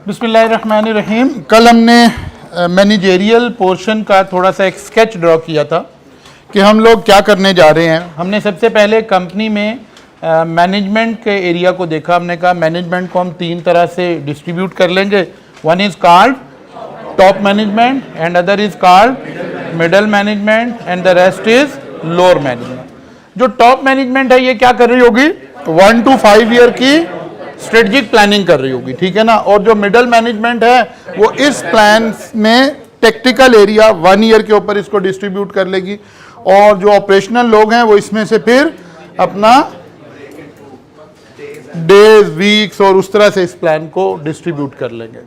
बिस्मिल्लाहिर्रहमानिर्रहीम। कल हमने मैनेजेरियल पोर्शन का थोड़ा सा एक स्केच ड्रॉ किया था कि हम लोग क्या करने जा रहे हैं। हमने सबसे पहले कंपनी में मैनेजमेंट के एरिया को देखा। हमने कहा मैनेजमेंट को हम तीन तरह से डिस्ट्रीब्यूट कर लेंगे। One is called top management and other is called middle management and the rest is lower management. जो टॉप मैनेजमेंट है ये क्या कर रही होगी, 1 to 5 ईयर की स्ट्रेटजिक प्लानिंग कर रही होगी, ठीक है ना। और जो मिडल मैनेजमेंट है वो इस प्लान में टेक्टिकल एरिया 1 ईयर के ऊपर इसको डिस्ट्रीब्यूट कर लेगी। और जो ऑपरेशनल लोग हैं वो इसमें से फिर अपना डेज, वीक्स और उस तरह से इस प्लान को डिस्ट्रीब्यूट कर लेंगे।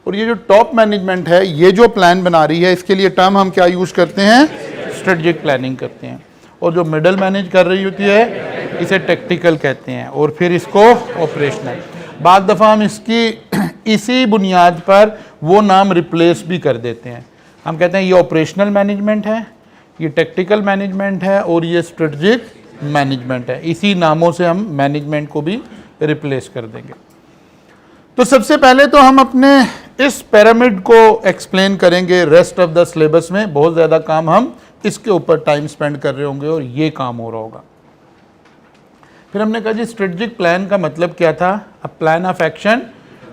और ये जो टॉप मैनेजमेंट है ये जो प्लान बना रही है इसके लिए टर्म हम क्या यूज करते हैं, स्ट्रेटजिक प्लानिंग करते हैं। और जो मिडल मैनेज कर रही होती है इसे टेक्टिकल कहते हैं और फिर इसको ऑपरेशनल। बाद दफ़ा हम इसकी इसी बुनियाद पर वो नाम रिप्लेस भी कर देते हैं। हम कहते हैं ये ऑपरेशनल मैनेजमेंट है, ये टेक्टिकल मैनेजमेंट है और ये स्ट्रेटजिक मैनेजमेंट है। इसी नामों से हम मैनेजमेंट को भी रिप्लेस कर देंगे। तो सबसे पहले तो हम अपने इस पिरामिड को एक्सप्लेन करेंगे रेस्ट ऑफ द सिलेबस में। बहुत ज़्यादा काम हम इसके ऊपर टाइम स्पेंड कर रहे होंगे और ये काम हो रहा होगा। फिर हमने कहा जी स्ट्रेटजिक प्लान का मतलब क्या था, a plan of action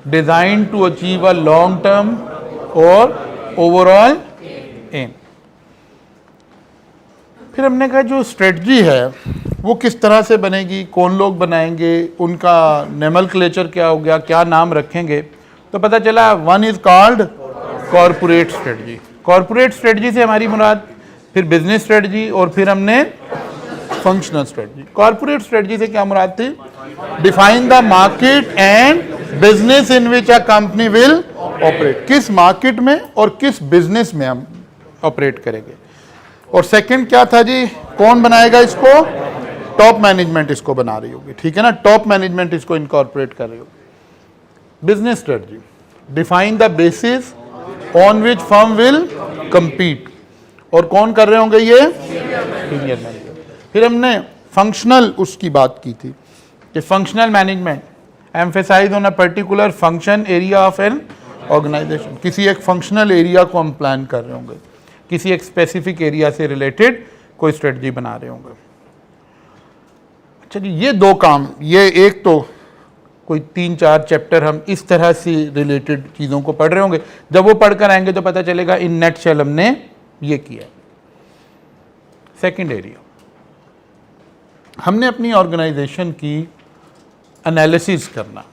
design to achieve a long term और ओवरऑल एम। फिर हमने कहा जो स्ट्रेटजी है वो किस तरह से बनेगी, कौन लोग बनाएंगे, उनका नोमेनक्लेचर क्या हो गया, क्या नाम रखेंगे। तो पता चला one is called corporate strategy. Corporate strategy से हमारी मुराद फिर बिजनेस स्ट्रेटजी और फिर हमने फंक्शनल स्ट्रेटजी। कॉरपोरेट स्ट्रेटजी से क्या मुराद थी, define the market and business in which a company will operate. किस मार्केट में और किस बिजनेस में हम ऑपरेट करेंगे। और सेकंड क्या था जी, कौन बनाएगा इसको, टॉप मैनेजमेंट इसको बना रही होगी, ठीक है ना। टॉप मैनेजमेंट इसको इनकॉर्पोरेट कर रही होगी। Business strategy, define the basis on which firm will compete. और कौन कर रहे होंगे ये, सीनियर मैनेजर। फिर हमने फंक्शनल उसकी बात की थी कि functional management emphasise on a particular function area of an organisation. किसी एक फंक्शनल एरिया को हम प्लान कर रहे होंगे, किसी एक स्पेसिफिक एरिया से रिलेटेड कोई स्ट्रेटजी बना रहे होंगे। अच्छा जी, ये दो काम, ये एक तो कोई 3-4 चैप्टर हम इस तरह से रिलेटेड चीज़ों को पढ़ रहे होंगे। जब वो पढ़कर आएंगे तो पता चलेगा इन नटशेल हमने ये किया। सेकंड एरिया, हमने अपनी ऑर्गेनाइजेशन की एनालिसिस करना।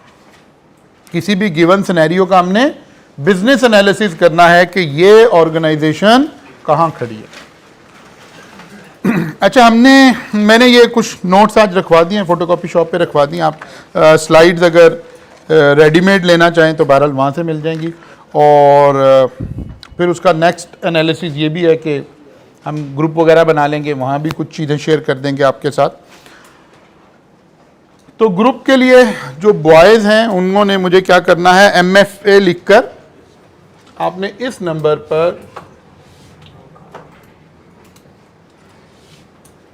किसी भी गिवन सिनेरियो का हमने बिजनेस एनालिसिस करना है कि ये ऑर्गेनाइजेशन कहाँ खड़ी है। अच्छा, मैंने ये कुछ नोट्स आज रखवा दिए हैं, फोटोकॉपी शॉप पे रखवा दिए। आप स्लाइड्स अगर रेडीमेड लेना चाहें तो बहरहाल वहाँ से मिल जाएंगी। और फिर उसका नेक्स्ट एनालिसिस ये भी है कि हम ग्रुप वगैरह बना लेंगे, वहाँ भी कुछ चीज़ें शेयर कर देंगे आपके साथ। तो ग्रुप के लिए जो बॉयज़ हैं उन्होंने मुझे क्या करना है, MFA लिखकर आपने इस नंबर पर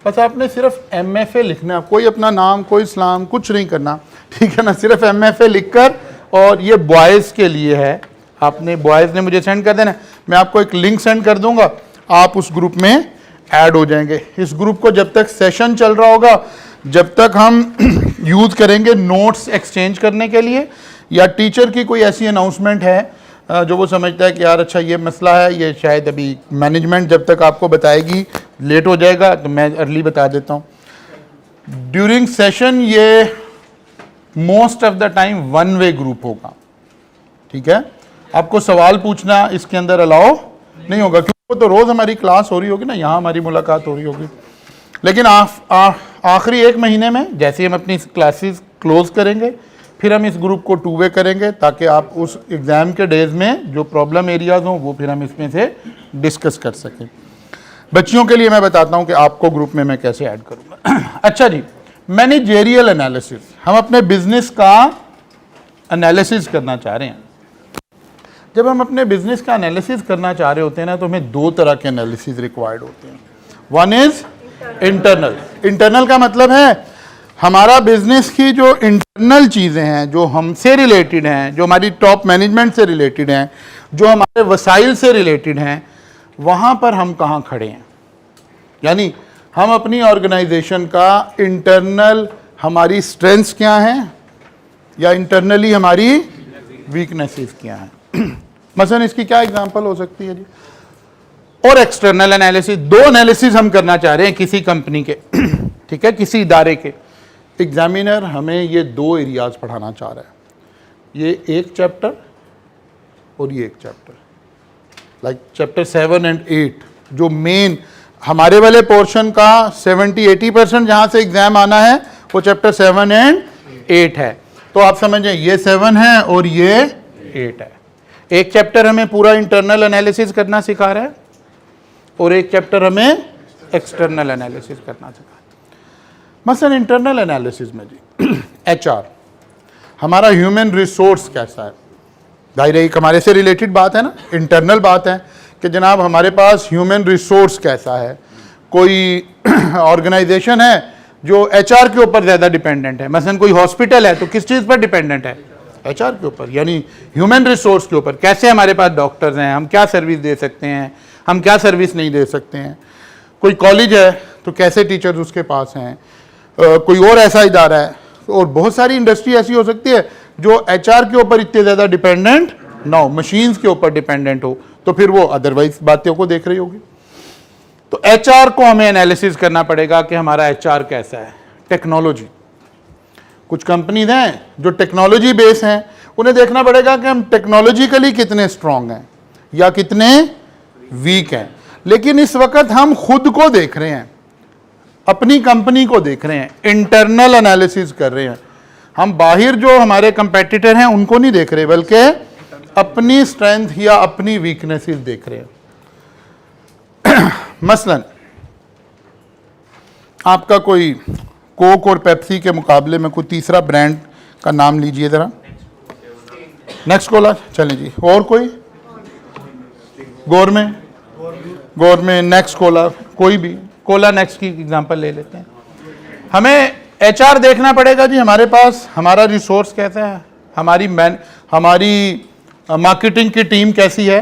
बस आपने सिर्फ MFA लिखना, कोई अपना नाम, कोई इस्लाम, कुछ नहीं करना, ठीक है ना। सिर्फ MFA लिखकर, और ये बॉयज़ के लिए है। आपने बॉयज़ ने मुझे सेंड कर देना, मैं आपको एक लिंक सेंड कर दूंगा, आप उस ग्रुप में ऐड हो जाएंगे। इस ग्रुप को जब तक सेशन चल रहा होगा, जब तक हम यूज़ करेंगे नोट्स एक्सचेंज करने के लिए, या टीचर की कोई ऐसी अनाउंसमेंट है जो वो समझता है कि यार अच्छा ये मसला है, ये शायद अभी मैनेजमेंट जब तक आपको बताएगी लेट हो जाएगा, तो मैं अर्ली बता देता हूँ। ड्यूरिंग सेशन ये most of the time 1 way group होगा, ठीक है। आपको सवाल पूछना इसके अंदर अलाउ नहीं होगा, क्योंकि तो रोज़ हमारी क्लास हो रही होगी ना, यहाँ हमारी मुलाकात हो रही होगी। लेकिन आखिरी 1 महीने में जैसे ही हम अपनी क्लासेस क्लोज करेंगे, फिर हम इस ग्रुप को 2 वे करेंगे, ताकि आप उस एग्ज़ाम के डेज में जो प्रॉब्लम एरियाज़ हों वो फिर हम इसमें से डिस्कस कर सकें। बच्चियों के लिए मैं बताता हूँ कि आपको ग्रुप में मैं कैसे ऐड करूँगा। अच्छा जी, मैनेजेरियल एनालिसिस, हम अपने बिजनेस का एनालिसिस करना चाह रहे हैं। जब हम अपने बिजनेस का एनालिसिस करना चाह रहे होते हैं ना, तो हमें 2 तरह के एनालिसिस रिक्वायर्ड होते हैं। One is internal. इंटरनल का मतलब है हमारा बिजनेस की जो इंटरनल चीज़ें हैं, जो हमसे रिलेटेड हैं, जो हमारी टॉप मैनेजमेंट से रिलेटेड हैं, जो हमारे वसाइल से रिलेटेड हैं, वहाँ पर हम कहाँ खड़े हैं। यानी हम अपनी ऑर्गेनाइजेशन का इंटरनल हमारी स्ट्रेंथ्स क्या हैं या इंटरनली हमारी वीकनेसेस क्या हैं। मसलन इसकी क्या एग्जांपल हो सकती है जी। और एक्सटर्नल एनालिसिस, दो एनालिसिस हम करना चाह रहे हैं किसी कंपनी के, ठीक है, किसी इदारे के। एग्जामिनर हमें ये दो एरियाज पढ़ाना चाह रहा है, ये एक चैप्टर और ये एक चैप्टर, लाइक चैप्टर 7 and 8, जो मेन हमारे वाले पोर्शन का 70-80% जहाँ से एग्जाम आना है वो चैप्टर 7 and 8 है। तो आप समझें ये 7 है और ये 8 है। एक चैप्टर हमें पूरा इंटरनल एनालिसिस करना सिखा रहा है और एक चैप्टर हमें एक्सटर्नल एनालिसिस करना सिखा रहा है। मसलन इंटरनल एनालिसिस में जी HR, हमारा ह्यूमन रिसोर्स कैसा है, जाहिर है एक हमारे से रिलेटेड बात है ना, इंटरनल बात है कि जनाब हमारे पास ह्यूमन रिसोर्स कैसा है। कोई ऑर्गेनाइजेशन है जो HR के ऊपर ज़्यादा डिपेंडेंट है, मसलन कोई हॉस्पिटल है तो किस चीज़ पर डिपेंडेंट है, HR के ऊपर, यानी ह्यूमन रिसोर्स के ऊपर। कैसे हमारे पास डॉक्टर्स हैं, हम क्या सर्विस दे सकते हैं, हम क्या सर्विस नहीं दे सकते हैं। कोई कॉलेज है तो कैसे टीचर्स उसके पास हैं, कोई और ऐसा इदारा है, और बहुत सारी इंडस्ट्री ऐसी हो सकती है जो HR के ऊपर इतने ज़्यादा डिपेंडेंट ना हो, मशीन्स के ऊपर डिपेंडेंट हो, तो फिर वो अदरवाइज बातों को देख रही होगी। तो HR को हमें एनालिसिस करना पड़ेगा कि हमारा HR कैसा है। टेक्नोलॉजी, कुछ कंपनीज हैं जो टेक्नोलॉजी बेस हैं, उन्हें देखना पड़ेगा कि हम टेक्नोलॉजिकली कितने स्ट्रांग हैं या कितने वीक हैं। लेकिन इस वक्त हम खुद को देख रहे हैं, अपनी कंपनी को देख रहे हैं, इंटरनल एनालिसिस कर रहे हैं। हम बाहर जो हमारे कंपेटिटर हैं उनको नहीं देख रहे, बल्कि अपनी स्ट्रेंथ या अपनी वीकनेसेस देख रहे हैं। मसलन आपका कोई कोक और पेप्सी के मुकाबले में कोई तीसरा ब्रांड का नाम लीजिए ज़रा। नेक्स्ट कोला, चलें जी। और कोई गोरमे, नेक्स्ट कोला, कोई भी कोला नेक्स्ट की एग्जांपल ले लेते हैं। हमें HR देखना पड़ेगा जी, हमारे पास हमारा रिसोर्स कैसा है, हमारी मार्केटिंग की टीम कैसी है,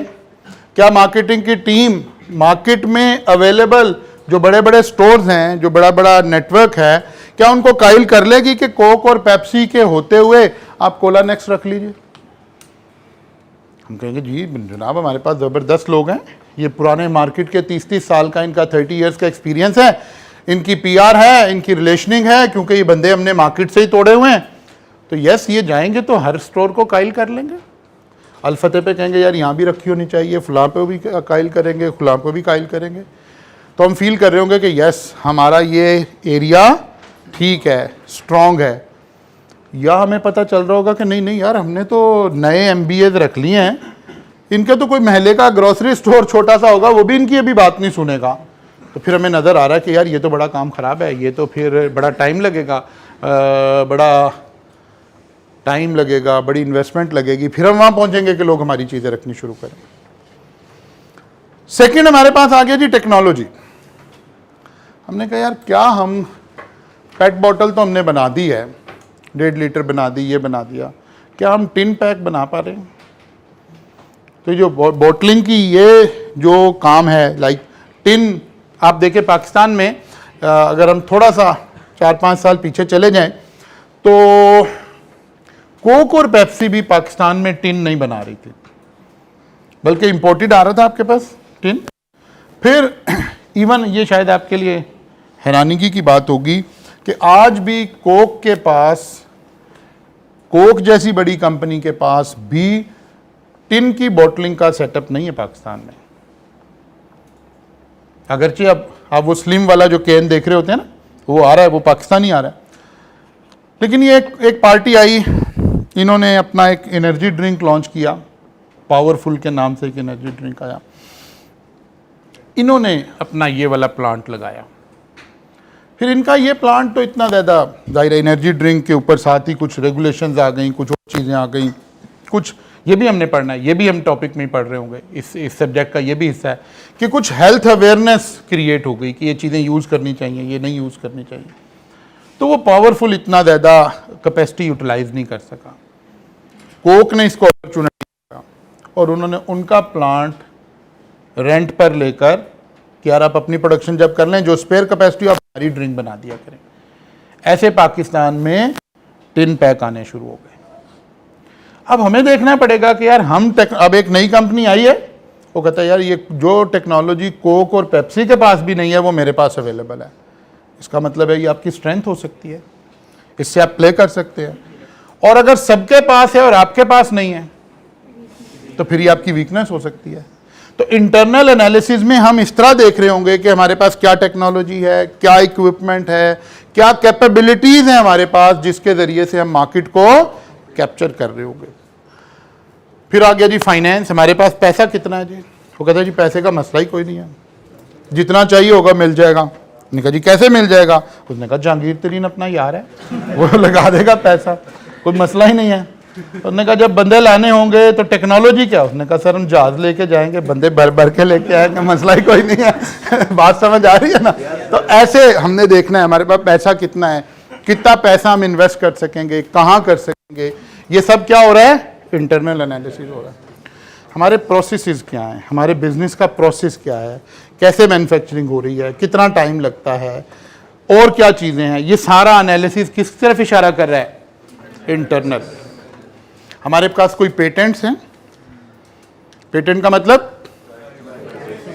क्या मार्केटिंग की टीम मार्केट में अवेलेबल जो बड़े बड़े स्टोर्स हैं, जो बड़ा बड़ा नेटवर्क है, क्या उनको कायल कर लेगी कि कोक और पेप्सी के होते हुए आप कोला नेक्स्ट रख लीजिए। हम कहेंगे जी जनाब हमारे पास ज़बरदस्त लोग हैं, ये पुराने मार्केट के 30-30 साल का, इनका 30 इयर्स का एक्सपीरियंस है, इनकी PR है, इनकी रिलेशनिंग है, क्योंकि ये बंदे हमने मार्केट से ही तोड़े हुए हैं। तो यस, ये जाएंगे तो हर स्टोर को कायल कर लेंगे। अलफते पे कहेंगे यार यहाँ भी रखी होनी चाहिए, फलां पे भी कायल करेंगे, फलां पे भी कायल करेंगे। तो हम फील कर रहे होंगे कि यस हमारा ये एरिया ठीक है, स्ट्रॉन्ग है। या हमें पता चल रहा होगा कि नहीं यार हमने तो नए MBAs रख लिए हैं, इनके तो कोई महल्ले का ग्रोसरी स्टोर छोटा सा होगा, वो भी इनकी अभी बात नहीं सुनेगा। तो फिर हमें नज़र आ रहा है कि यार ये तो बड़ा काम ख़राब है, ये तो फिर बड़ा टाइम लगेगा, बड़ी इन्वेस्टमेंट लगेगी, फिर हम वहाँ पहुँचेंगे कि लोग हमारी चीज़ें रखनी शुरू करें। सेकंड हमारे पास आ गया जी टेक्नोलॉजी। हमने कहा यार क्या हम पेट बॉटल तो हमने बना दी है, 1.5 लीटर बना दी, ये बना दिया, क्या हम टिन पैक बना पा रहे हैं? तो जो बॉटलिंग की ये जो काम है, लाइक टिन, आप देखें पाकिस्तान में अगर हम थोड़ा सा 4-5 साल पीछे चले जाएं तो कोक और पेप्सी भी पाकिस्तान में टिन नहीं बना रही थी, बल्कि इंपोर्टेड आ रहा था आपके पास टिन। फिर इवन ये शायद आपके लिए हैरानगी की बात होगी कि आज भी कोक जैसी बड़ी कंपनी के पास भी टिन की बॉटलिंग का सेटअप नहीं है पाकिस्तान में। अगरचे अब आप वो स्लिम वाला जो कैन देख रहे होते हैं ना, वो आ रहा है, वो पाकिस्तानी आ रहा है। लेकिन ये एक पार्टी आई, इन्होंने अपना एक एनर्जी ड्रिंक लॉन्च किया, पावरफुल के नाम से एक एनर्जी ड्रिंक आया, इन्होंने अपना ये वाला प्लांट लगाया। फिर इनका ये प्लांट तो इतना ज़्यादा, जाहिर एनर्जी ड्रिंक के ऊपर साथ ही कुछ रेगुलेशंस आ गई, कुछ और चीज़ें आ गई, कुछ ये भी हमने पढ़ना है, ये भी हम टॉपिक में ही पढ़ रहे होंगे, इस सब्जेक्ट का ये भी हिस्सा है कि कुछ हेल्थ अवेयरनेस क्रिएट हो गई कि ये चीज़ें यूज़ करनी चाहिए, ये नहीं यूज़ करनी चाहिए। तो वो पावरफुल इतना ज़्यादा कैपेसिटी यूटिलाइज नहीं कर सका। कोक ने इसको अपॉर्चुनिटी दिया और उन्होंने उनका प्लांट रेंट पर लेकर कि यार आप अपनी प्रोडक्शन जब कर लें, जो स्पेयर कैपेसिटी आप हमारी ड्रिंक बना दिया करें। ऐसे पाकिस्तान में टिन पैक आने शुरू हो गए। अब हमें देखना पड़ेगा कि यार अब एक नई कंपनी आई है, वो कहता है यार ये जो टेक्नोलॉजी कोक और पेप्सी के पास भी नहीं है वो मेरे पास अवेलेबल है। इसका मतलब है ये आपकी स्ट्रेंथ हो सकती है, इससे आप प्ले कर सकते हैं। और अगर सबके पास है और आपके पास नहीं है तो फिर ये आपकी वीकनेस हो सकती है। तो इंटरनल एनालिसिस में हम इस तरह देख रहे होंगे कि हमारे पास क्या टेक्नोलॉजी है, क्या इक्विपमेंट है, क्या कैपेबिलिटीज हैं हमारे पास, जिसके जरिए से हम मार्केट को कैप्चर कर रहे होंगे। फिर आ गया जी फाइनेंस, हमारे पास पैसा कितना है जी। वो कहता है जी पैसे का मसला ही कोई नहीं है, जितना चाहिए होगा मिल जाएगा। उसने कहा जी कैसे मिल जाएगा। उसने कहा जहांगीर तरीन अपना यार है, वो लगा देगा पैसा, कोई मसला ही नहीं है। उसने कहा जब बंदे लाने होंगे तो टेक्नोलॉजी क्या। उसने कहा सर हम जहाज लेके जाएंगे, बंदे भर भर के लेके आएंगे, मसला ही कोई नहीं है। बात समझ आ रही है ना। तो ऐसे हमने देखना है हमारे पास पैसा कितना है, कितना पैसा हम इन्वेस्ट कर सकेंगे, कहाँ कर सकेंगे। ये सब क्या हो रहा है, इंटरनल एनालिसिस हो रहा है। हमारे प्रोसेसेस क्या हैं, हमारे बिजनेस का प्रोसेस क्या है, कैसे मैन्युफैक्चरिंग हो रही है, कितना टाइम लगता है, और क्या चीज़ें हैं। ये सारा एनालिसिस किस तरफ इशारा कर रहा है, इंटरनल। हमारे पास कोई पेटेंट्स हैं, पेटेंट का मतलब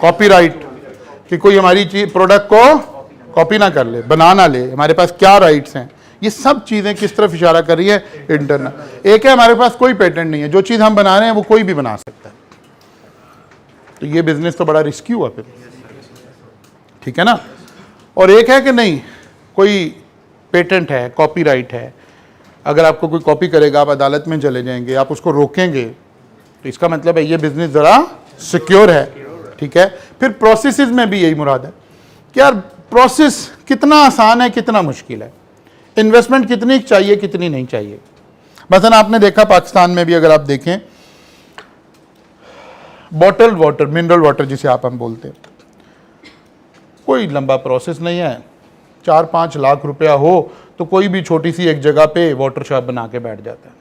कॉपीराइट, कि कोई हमारी चीज प्रोडक्ट को कॉपी ना कर ले, बना ना ले, हमारे पास क्या राइट्स हैं। ये सब चीज़ें किस तरफ इशारा कर रही है, इंटरनल। एक है हमारे पास कोई पेटेंट नहीं है, जो चीज़ हम बना रहे हैं वो कोई भी बना सकता है। तो ये बिजनेस तो बड़ा रिस्की हुआ फिर, ठीक है ना। और एक है कि नहीं, कोई पेटेंट है, कॉपीराइट है, अगर आपको कोई कॉपी करेगा आप अदालत में चले जाएंगे, आप उसको रोकेंगे, तो इसका मतलब है ये बिजनेस ज़रा सिक्योर है, ठीक है। फिर प्रोसेसेस में भी यही मुराद है कि यार प्रोसेस कितना आसान है, कितना मुश्किल है, इन्वेस्टमेंट कितनी चाहिए, कितनी नहीं चाहिए। मसलन आपने देखा पाकिस्तान में भी अगर आप देखें, बॉटल्ड वाटर, मिनरल वाटर जिसे हम बोलते हैं, कोई लंबा प्रोसेस नहीं है। 4-5 लाख रुपया हो तो कोई भी छोटी सी एक जगह पे वाटर शॉप बना के बैठ जाता है।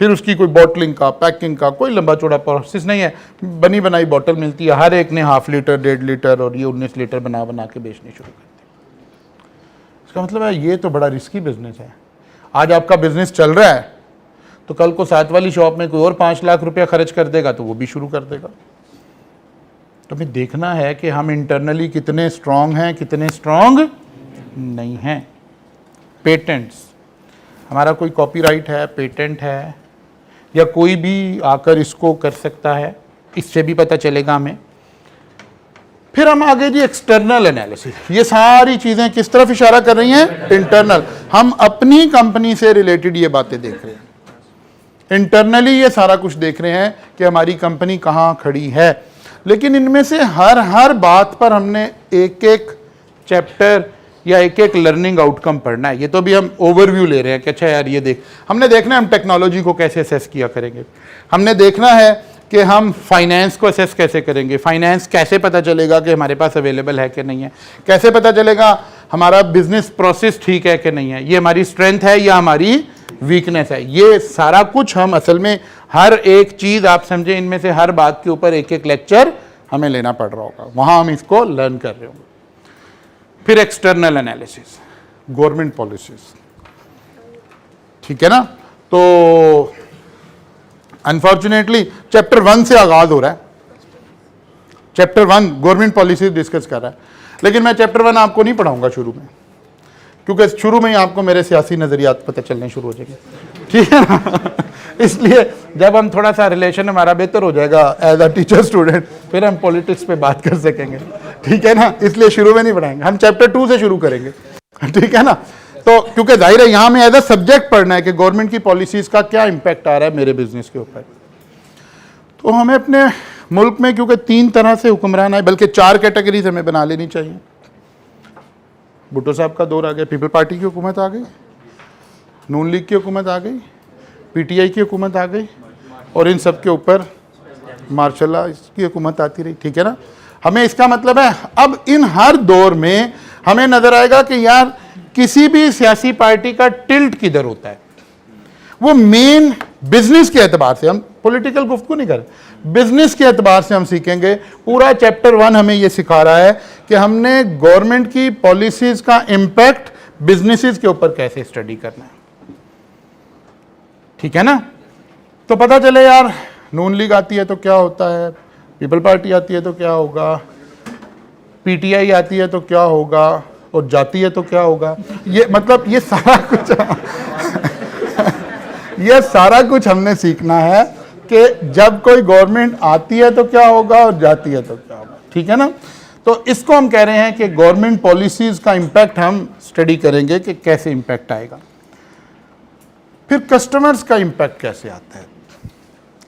फिर उसकी कोई बॉटलिंग का, पैकिंग का कोई लंबा चौड़ा प्रोसेस नहीं है। बनी बनाई बॉटल मिलती है, हर एक ने 1/2 लीटर, 1.5 लीटर और ये 19 लीटर बना बना के बेचनी शुरू कर दी। इसका मतलब है ये तो बड़ा रिस्की बिजनेस है। आज आपका बिजनेस चल रहा है तो कल को साथ वाली शॉप में कोई और 5 लाख रुपया खर्च कर देगा तो वो भी शुरू कर देगा। तो हमें देखना है कि हम इंटरनली कितने स्ट्रांग हैं, कितने स्ट्रांग नहीं हैं। पेटेंट्स, हमारा कोई कॉपीराइट है, पेटेंट है, या कोई भी आकर इसको कर सकता है, इससे भी पता चलेगा हमें। फिर हम आगे जी एक्सटर्नल एनालिसिस, ये सारी चीज़ें किस तरफ इशारा कर रही हैं, इंटरनल। हम अपनी कंपनी से रिलेटेड ये बातें देख रहे हैं, इंटरनली ये सारा कुछ देख रहे हैं कि हमारी कंपनी कहाँ खड़ी है। लेकिन इनमें से हर बात पर हमने एक एक चैप्टर या एक एक लर्निंग आउटकम पढ़ना है। ये तो भी हम ओवरव्यू ले रहे हैं कि अच्छा यार ये हमने देखना है हम टेक्नोलॉजी को कैसे असेस किया करेंगे, हमने देखना है कि हम फाइनेंस को असेस कैसे करेंगे, फाइनेंस कैसे पता चलेगा कि हमारे पास अवेलेबल है कि नहीं है, कैसे पता चलेगा हमारा बिजनेस प्रोसेस ठीक है कि नहीं है, ये हमारी स्ट्रेंथ है या हमारी वीकनेस है। ये सारा कुछ हम असल में हर एक चीज़ आप समझे, इनमें से हर बात के ऊपर एक एक लेक्चर हमें लेना पड़ रहा होगा, वहाँ हम इसको लर्न कर रहे होंगे। फिर एक्सटर्नल एनालिसिस, गवर्नमेंट पॉलिसीज, ठीक है ना। तो अनफॉर्चुनेटली चैप्टर 1 से आगाज हो रहा है, चैप्टर 1 गवर्नमेंट पॉलिसीज डिस्कस कर रहा है, लेकिन मैं चैप्टर 1 आपको नहीं पढ़ाऊंगा शुरू में, क्योंकि शुरू में ही आपको मेरे सियासी नजरियात पता चलने शुरू हो जाएंगे, ठीक है ना। इसलिए जब हम थोड़ा सा रिलेशन हमारा बेहतर हो जाएगा एज अ टीचर स्टूडेंट, फिर हम पॉलिटिक्स पे बात कर सकेंगे, ठीक है ना। इसलिए शुरू में नहीं पढ़ाएंगे, हम चैप्टर 2 से शुरू करेंगे, ठीक है ना। तो क्योंकि जाहिर है यहाँ में एज अ सब्जेक्ट पढ़ना है कि गवर्नमेंट की पॉलिसीज का क्या इंपैक्ट आ रहा है मेरे बिजनेस के ऊपर। तो हमें अपने मुल्क में क्योंकि 3 तरह से हुक्मरान आए, बल्कि 4 कैटेगरीज हमें बना लेनी चाहिए। भुट्टो साहब का दौर आ गया, पीपल पार्टी की हुकूमत आ गई, नून लीग की हुकूमत आ गई, पीटीआई की हुकूमत आ गई, और इन सब के ऊपर मार्शल की हुकूमत आती रही, ठीक है ना। हमें इसका मतलब है अब इन हर दौर में हमें नजर आएगा कि यार किसी भी सियासी पार्टी का टिल्ट किधर होता है, वो मेन बिजनेस के एतबार से, हम पॉलिटिकल गुफ्तगू नहीं कर रहे, बिजनेस के एतबार से हम सीखेंगे। पूरा चैप्टर 1 हमें ये सिखा रहा है कि हमने गवर्नमेंट की पॉलिसीज का इंपैक्ट बिजनेसेस के ऊपर कैसे स्टडी करना है, ठीक है ना। तो पता चले यार, नून लीग आती है तो क्या होता है, पीपल पार्टी आती है तो क्या होगा, पीटीआई आती है तो क्या होगा, और जाती है तो क्या होगा, ये मतलब ये सारा कुछ ये सारा कुछ हमने सीखना है कि जब कोई गवर्नमेंट आती है तो क्या होगा और जाती है तो क्या होगा, ठीक है ना। तो इसको हम कह रहे हैं कि गवर्नमेंट पॉलिसीज का इंपैक्ट हम स्टडी करेंगे कि कैसे इंपैक्ट आएगा। फिर कस्टमर्स का इंपैक्ट कैसे आता है,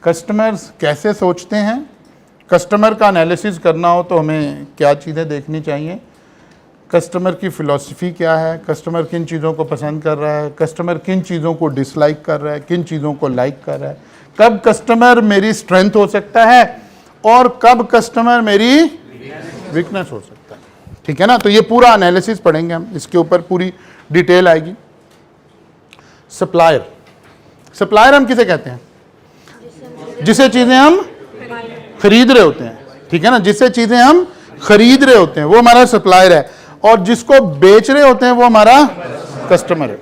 कस्टमर्स कैसे सोचते हैं, कस्टमर का एनालिसिस करना हो तो हमें क्या चीज़ें देखनी चाहिए, कस्टमर की फ़िलॉसफी क्या है, कस्टमर किन चीज़ों को पसंद कर रहा है, कस्टमर किन चीज़ों को डिसलाइक कर रहा है, किन चीज़ों को लाइक कर रहा है, कब कस्टमर मेरी स्ट्रेंथ हो सकता है और कब कस्टमर मेरी वीकनेस हो सकता है, ठीक है ना। तो ये पूरा एनालिसिस पढ़ेंगे हम, इसके ऊपर पूरी डिटेल आएगी। सप्लायर, सप्लायर हम किसे कहते हैं, जिसे चीज़ें हम खरीद रहे होते हैं, ठीक है ना, जिससे चीज़ें हम खरीद रहे होते हैं वो हमारा सप्लायर है, और जिसको बेच रहे होते हैं वो हमारा कस्टमर है।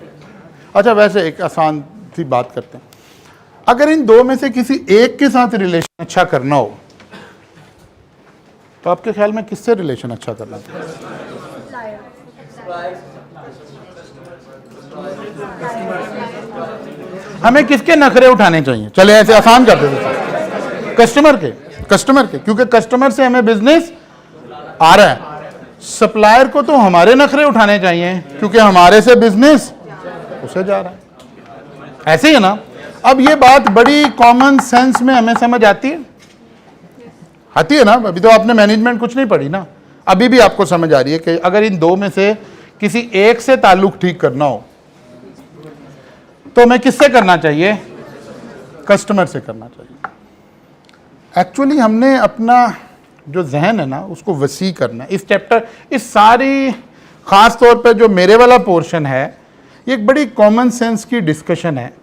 अच्छा, वैसे एक आसान सी बात करते हैं, अगर इन दो में से किसी एक के साथ रिलेशन अच्छा करना हो तो आपके ख्याल में किससे रिलेशन अच्छा करना चाहिए? हमें किसके नखरे उठाने चाहिए? चले ऐसे आसान कर देते, कस्टमर के, कस्टमर के, क्योंकि कस्टमर से हमें बिजनेस आ रहा है। सप्लायर को तो हमारे नखरे उठाने चाहिए क्योंकि हमारे से बिजनेस उसे जा रहा है, ऐसे ही है ना। अब ये बात बड़ी कॉमन सेंस में हमें समझ आती है, आती है ना। अभी तो आपने मैनेजमेंट कुछ नहीं पढ़ी ना, अभी भी आपको समझ आ रही है कि अगर इन दो में से किसी एक से ताल्लुक ठीक करना हो तो हमें किससे करना चाहिए? कस्टमर से करना चाहिए। एक्चुअली हमने अपना जो जहन है ना उसको वसी करना है। इस चैप्टर, इस सारी ख़ास तौर पे जो मेरे वाला पोर्शन है, ये एक बड़ी कॉमन सेंस की डिस्कशन है।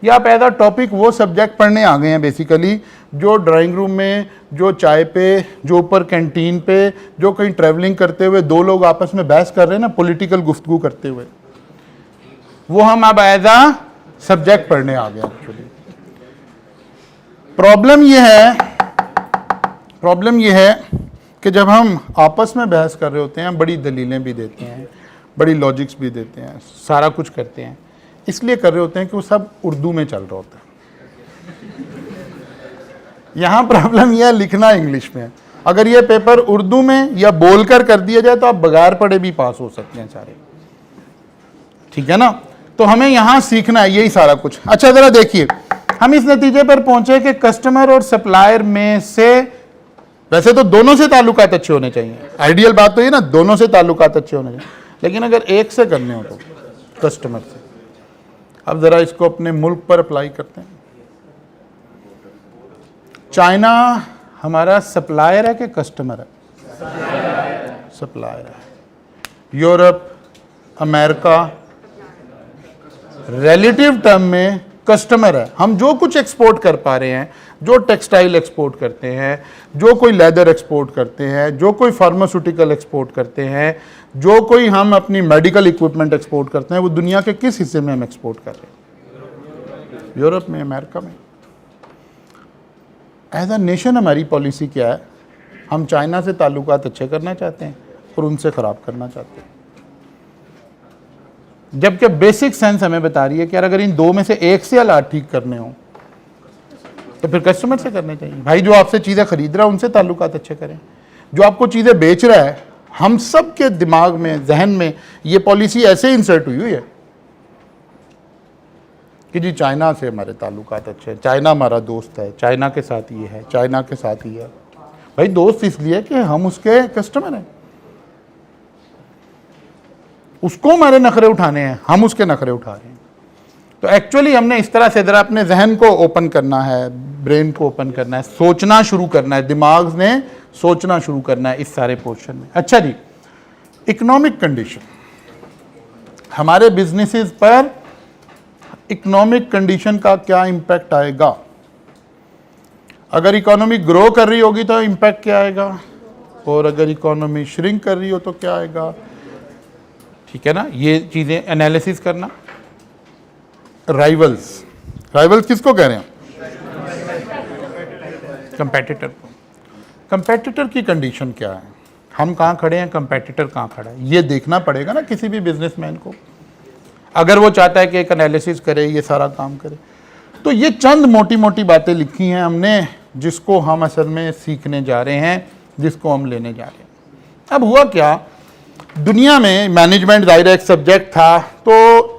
या आप एज अ टॉपिक वो सब्जेक्ट पढ़ने आ गए हैं बेसिकली, जो ड्राइंग रूम में, जो चाय पे, जो ऊपर कैंटीन पे, जो कहीं ट्रैवलिंग करते हुए दो लोग आपस में बहस कर रहे हैं ना, पॉलिटिकल गुफ्तगू करते हुए, वो हम अब एज अ सब्जेक्ट पढ़ने आ गए। एक्चुअली प्रॉब्लम ये है कि जब हम आपस में बहस कर रहे होते हैं, बड़ी दलीलें भी देते हैं, बड़ी लॉजिक्स भी देते हैं, सारा कुछ करते हैं, इसलिए कर रहे होते हैं कि वो सब उर्दू में चल रहा होता है। यहाँ प्रॉब्लम यह है, लिखना इंग्लिश में। अगर ये पेपर उर्दू में या बोलकर कर दिया जाए तो आप बगैर पढ़े भी पास हो सकते हैं सारे, ठीक है ना। तो हमें यहाँ सीखना है यही सारा कुछ। अच्छा, जरा देखिए, हम इस नतीजे पर पहुंचे कि कस्टमर और सप्लायर में से, वैसे तो दोनों से ताल्लुकात अच्छे होने चाहिए, आइडियल बात तो ये ना, दोनों से ताल्लुकात अच्छे होने चाहिए, लेकिन अगर एक से करने हो तो कस्टमर से। अब जरा इसको अपने मुल्क पर अप्लाई करते हैं। चाइना हमारा सप्लायर है कि कस्टमर है? सप्लायर है। यूरोप, अमेरिका रिलेटिव टर्म में कस्टमर है। हम जो कुछ एक्सपोर्ट कर पा रहे हैं, जो टेक्सटाइल एक्सपोर्ट करते हैं, जो कोई लेदर एक्सपोर्ट करते हैं, जो कोई फार्मास्यूटिकल एक्सपोर्ट करते हैं, जो कोई हम अपनी मेडिकल इक्विपमेंट एक्सपोर्ट करते हैं, वो दुनिया के किस हिस्से में हम एक्सपोर्ट कर रहे हैं? यूरोप में, अमेरिका में। एज अ नेशन हमारी पॉलिसी क्या है? हम चाइना से ताल्लुकात अच्छे करना चाहते हैं और उनसे ख़राब करना चाहते हैं, जबकि बेसिक सेंस हमें बता रही है कि यार अगर इन दो में से एक से हालात ठीक करने हो तो फिर कस्टमर से करने चाहिए। भाई जो आपसे चीज़ें खरीद रहा है उनसे ताल्लुकात अच्छे करें, जो आपको चीज़ें बेच रहा है, हम सब के दिमाग में, जहन में ये पॉलिसी ऐसे इंसर्ट हुई है कि जी चाइना से हमारे ताल्लुकात अच्छे हैं, चाइना हमारा दोस्त है, चाइना के साथ ये है, चाइना के साथ ये है। भाई दोस्त इसलिए कि हम उसके कस्टमर हैं, उसको हमारे नखरे उठाने हैं, हम उसके नखरे उठा रहे हैं। तो एक्चुअली हमने इस तरह से जरा अपने जहन को ओपन करना है, ब्रेन को ओपन करना है, सोचना शुरू करना है, दिमाग ने सोचना शुरू करना है इस सारे पोर्शन में। अच्छा जी, इकोनॉमिक कंडीशन, हमारे बिजनेसेस पर इकोनॉमिक कंडीशन का क्या इंपैक्ट आएगा। अगर इकोनॉमी ग्रो कर रही होगी तो इंपैक्ट क्या आएगा, और अगर इकोनॉमी श्रिंक कर रही हो तो क्या आएगा। ठीक है ना, ये चीजें एनालिसिस करना। राइवल्स, राइवल्स किसको कह रहे हैं, कंपेटिटर को। कंपेटिटर की कंडीशन क्या है, हम कहाँ खड़े हैं, कंपेटिटर कहाँ खड़ा है, ये देखना पड़ेगा ना किसी भी बिजनेसमैन को, अगर वो चाहता है कि एक एनालिसिस करे, ये सारा काम करे। तो ये चंद मोटी मोटी बातें लिखी हैं हमने, जिसको हम असल में सीखने जा रहे हैं, जिसको हम लेने जा रहे हैं। अब हुआ क्या, दुनिया में मैनेजमेंट जाहिर एक सब्जेक्ट था, तो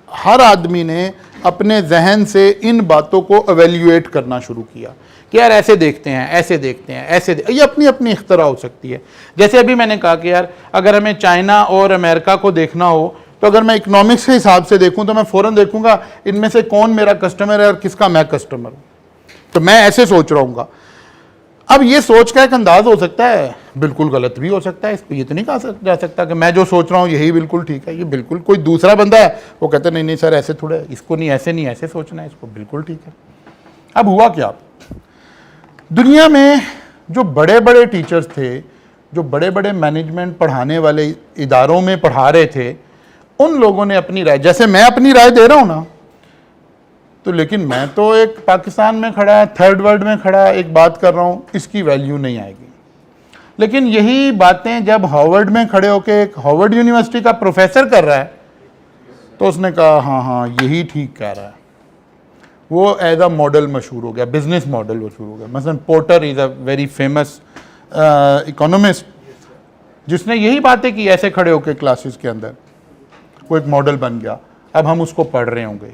हर आदमी ने अपने जहन से इन बातों को एवेल्युएट करना शुरू किया कि यार ऐसे देखते हैं, ऐसे देखते हैं, ये अपनी अपनी इख्तरा हो सकती है। जैसे अभी मैंने कहा कि यार अगर हमें चाइना और अमेरिका को देखना हो, तो अगर मैं इकोनॉमिक्स के हिसाब से देखूं तो मैं फ़ौरन देखूंगा इनमें से कौन मेरा कस्टमर है और किसका मैं कस्टमर हूं, तो मैं ऐसे सोच रहा हूँ। अब ये सोच का एक अंदाज हो सकता है, बिल्कुल गलत भी हो सकता है। इसको ये तो नहीं कहा जा सकता कि मैं जो सोच रहा हूँ यही बिल्कुल ठीक है। ये बिल्कुल कोई दूसरा बंदा है, वो कहता है नहीं नहीं सर ऐसे थोड़ा है, इसको नहीं ऐसे सोचना है, इसको बिल्कुल ठीक है। अब हुआ क्या, दुनिया में जो बड़े बड़े टीचर्स थे, जो बड़े बड़े मैनेजमेंट पढ़ाने वाले इदारों में पढ़ा रहे थे, उन लोगों ने अपनी राय, जैसे मैं अपनी राय दे रहा हूँ ना, तो लेकिन मैं तो एक पाकिस्तान में खड़ा है, थर्ड वर्ल्ड में खड़ा है, एक बात कर रहा हूँ, इसकी वैल्यू नहीं आएगी। लेकिन यही बातें जब हार्वर्ड में खड़े होकर एक हार्वर्ड यूनिवर्सिटी का प्रोफेसर कर रहा है, तो उसने कहा हाँ हाँ यही ठीक कह रहा है। वो एज अ मॉडल मशहूर हो गया, बिजनेस मॉडल मशहूर हो गया। मसलन porter is a very famous economist, जिसने यही बातें की ऐसे खड़े होकर क्लासेस के अंदर, वो एक मॉडल बन गया। अब हम उसको पढ़ रहे होंगे,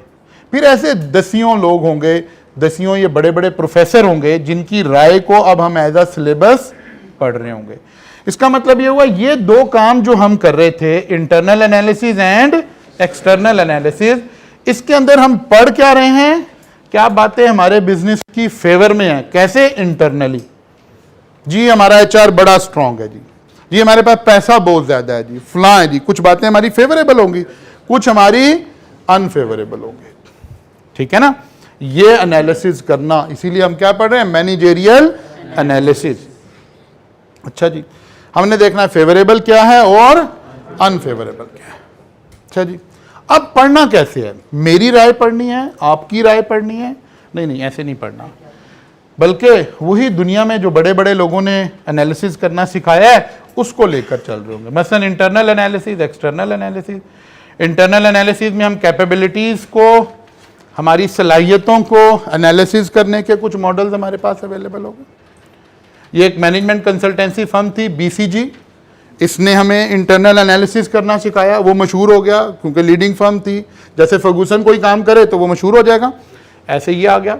फिर ऐसे दसियों लोग होंगे, दसियों ये बड़े बड़े प्रोफेसर होंगे, जिनकी राय को अब हम एज अ सिलेबस पढ़ रहे होंगे। इसका मतलब ये हुआ, ये दो काम जो हम कर रहे थे, internal analysis and external analysis, इसके अंदर हम पढ़ क्या रहे हैं, क्या बातें हमारे बिजनेस की फेवर में है। कैसे, इंटरनली, जी हमारा एचआर बड़ा स्ट्रांग है, जी हमारे पास पैसा बहुत ज्यादा है, जी फलां है, जी कुछ बातें हमारी फेवरेबल होंगी, कुछ हमारी अनफेवरेबल होंगी। ठीक है ना, ये एनालिसिस करना, इसीलिए हम क्या पढ़ रहे हैं, मैनेजेरियल एनालिसिस। अच्छा जी, हमने देखना है फेवरेबल क्या है और अनफेवरेबल क्या है। अच्छा जी, अब पढ़ना कैसे है, मेरी राय पढ़नी है, आपकी राय पढ़नी है, नहीं नहीं ऐसे नहीं पढ़ना, बल्कि वही दुनिया में जो बड़े बड़े लोगों ने एनालिसिस करना सिखाया है उसको लेकर चल रहे होंगे। मसलन internal analysis, external analysis. Internal analysis में हम कैपेबिलिटीज़ को, हमारी सलाहियतों को एनालिसिस करने के कुछ मॉडल्स हमारे पास अवेलेबल हो गए। ये एक मैनेजमेंट कंसल्टेंसी फर्म थी BCG, इसने हमें इंटरनल एनालिसिस करना सिखाया। वो मशहूर हो गया क्योंकि लीडिंग फर्म थी। जैसे फर्गूसन कोई काम करे तो वो मशहूर हो जाएगा, ऐसे ही आ गया।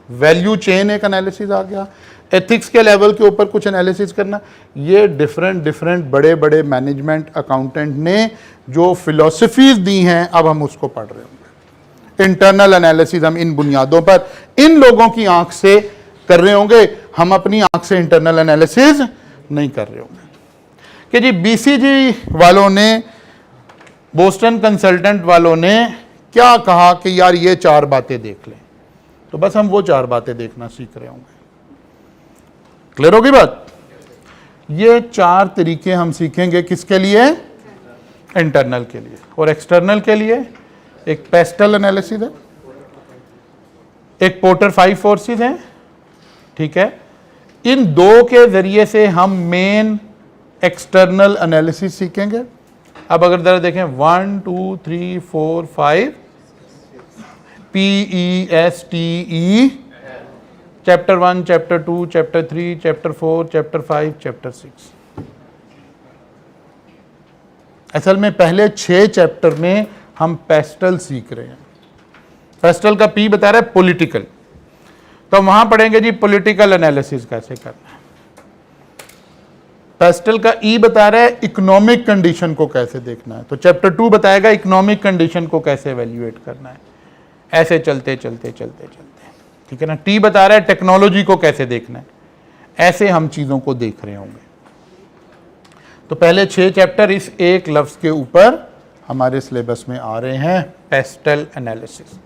वैल्यू चेन एक एनालिसिस आ गया। एथिक्स के लेवल के ऊपर कुछ एनालिसिस करना, ये डिफरेंट बड़े बड़े मैनेजमेंट अकाउंटेंट ने जो फिलॉसफीज दी हैं, अब हम उसको पढ़ रहे होंगे। इंटरनल एनालिसिस हम इन बुनियादों पर इन लोगों की आंख से कर रहे होंगे, हम अपनी आंख से इंटरनल एनालिसिस नहीं कर रहे होंगे। कि जी BCG वालों ने, बोस्टन कंसल्टेंट वालों ने क्या कहा कि यार ये 4 बातें देख लें, तो बस हम वो 4 बातें देखना सीख रहे होंगे। क्लियर होगी बात? ये 4 तरीके हम सीखेंगे, किसके लिए, इंटरनल के लिए। और एक्सटर्नल के लिए एक पेस्टल एनालिसिस है, एक पोर्टर 5 फोर्सेस है। ठीक है, इन 2 के जरिए से हम मेन एक्सटर्नल एनालिसिस सीखेंगे। अब अगर जरा देखें 1 2 3 4 5 PESTE, chapter 1, chapter 2, chapter 3, chapter 4, chapter 5, chapter 6। असल में पहले 6 चैप्टर में हम पेस्टल सीख रहे हैं। पेस्टल का P बता रहा है पॉलिटिकल, तो वहां पढ़ेंगे जी पॉलिटिकल एनालिसिस कैसे करना है। पेस्टल का E बता रहा है इकोनॉमिक कंडीशन को कैसे देखना है, तो चैप्टर 2 बताएगा इकोनॉमिक कंडीशन को कैसे एवेल्युएट करना है। ऐसे चलते चलते चलते चलते, ठीक है ना। T बता रहा है टेक्नोलॉजी को कैसे देखना है। ऐसे हम चीज़ों को देख रहे होंगे। तो पहले 6 चैप्टर इस एक लफ्ज़ के ऊपर हमारे सिलेबस में आ रहे हैं पेस्टल एनालिसिस।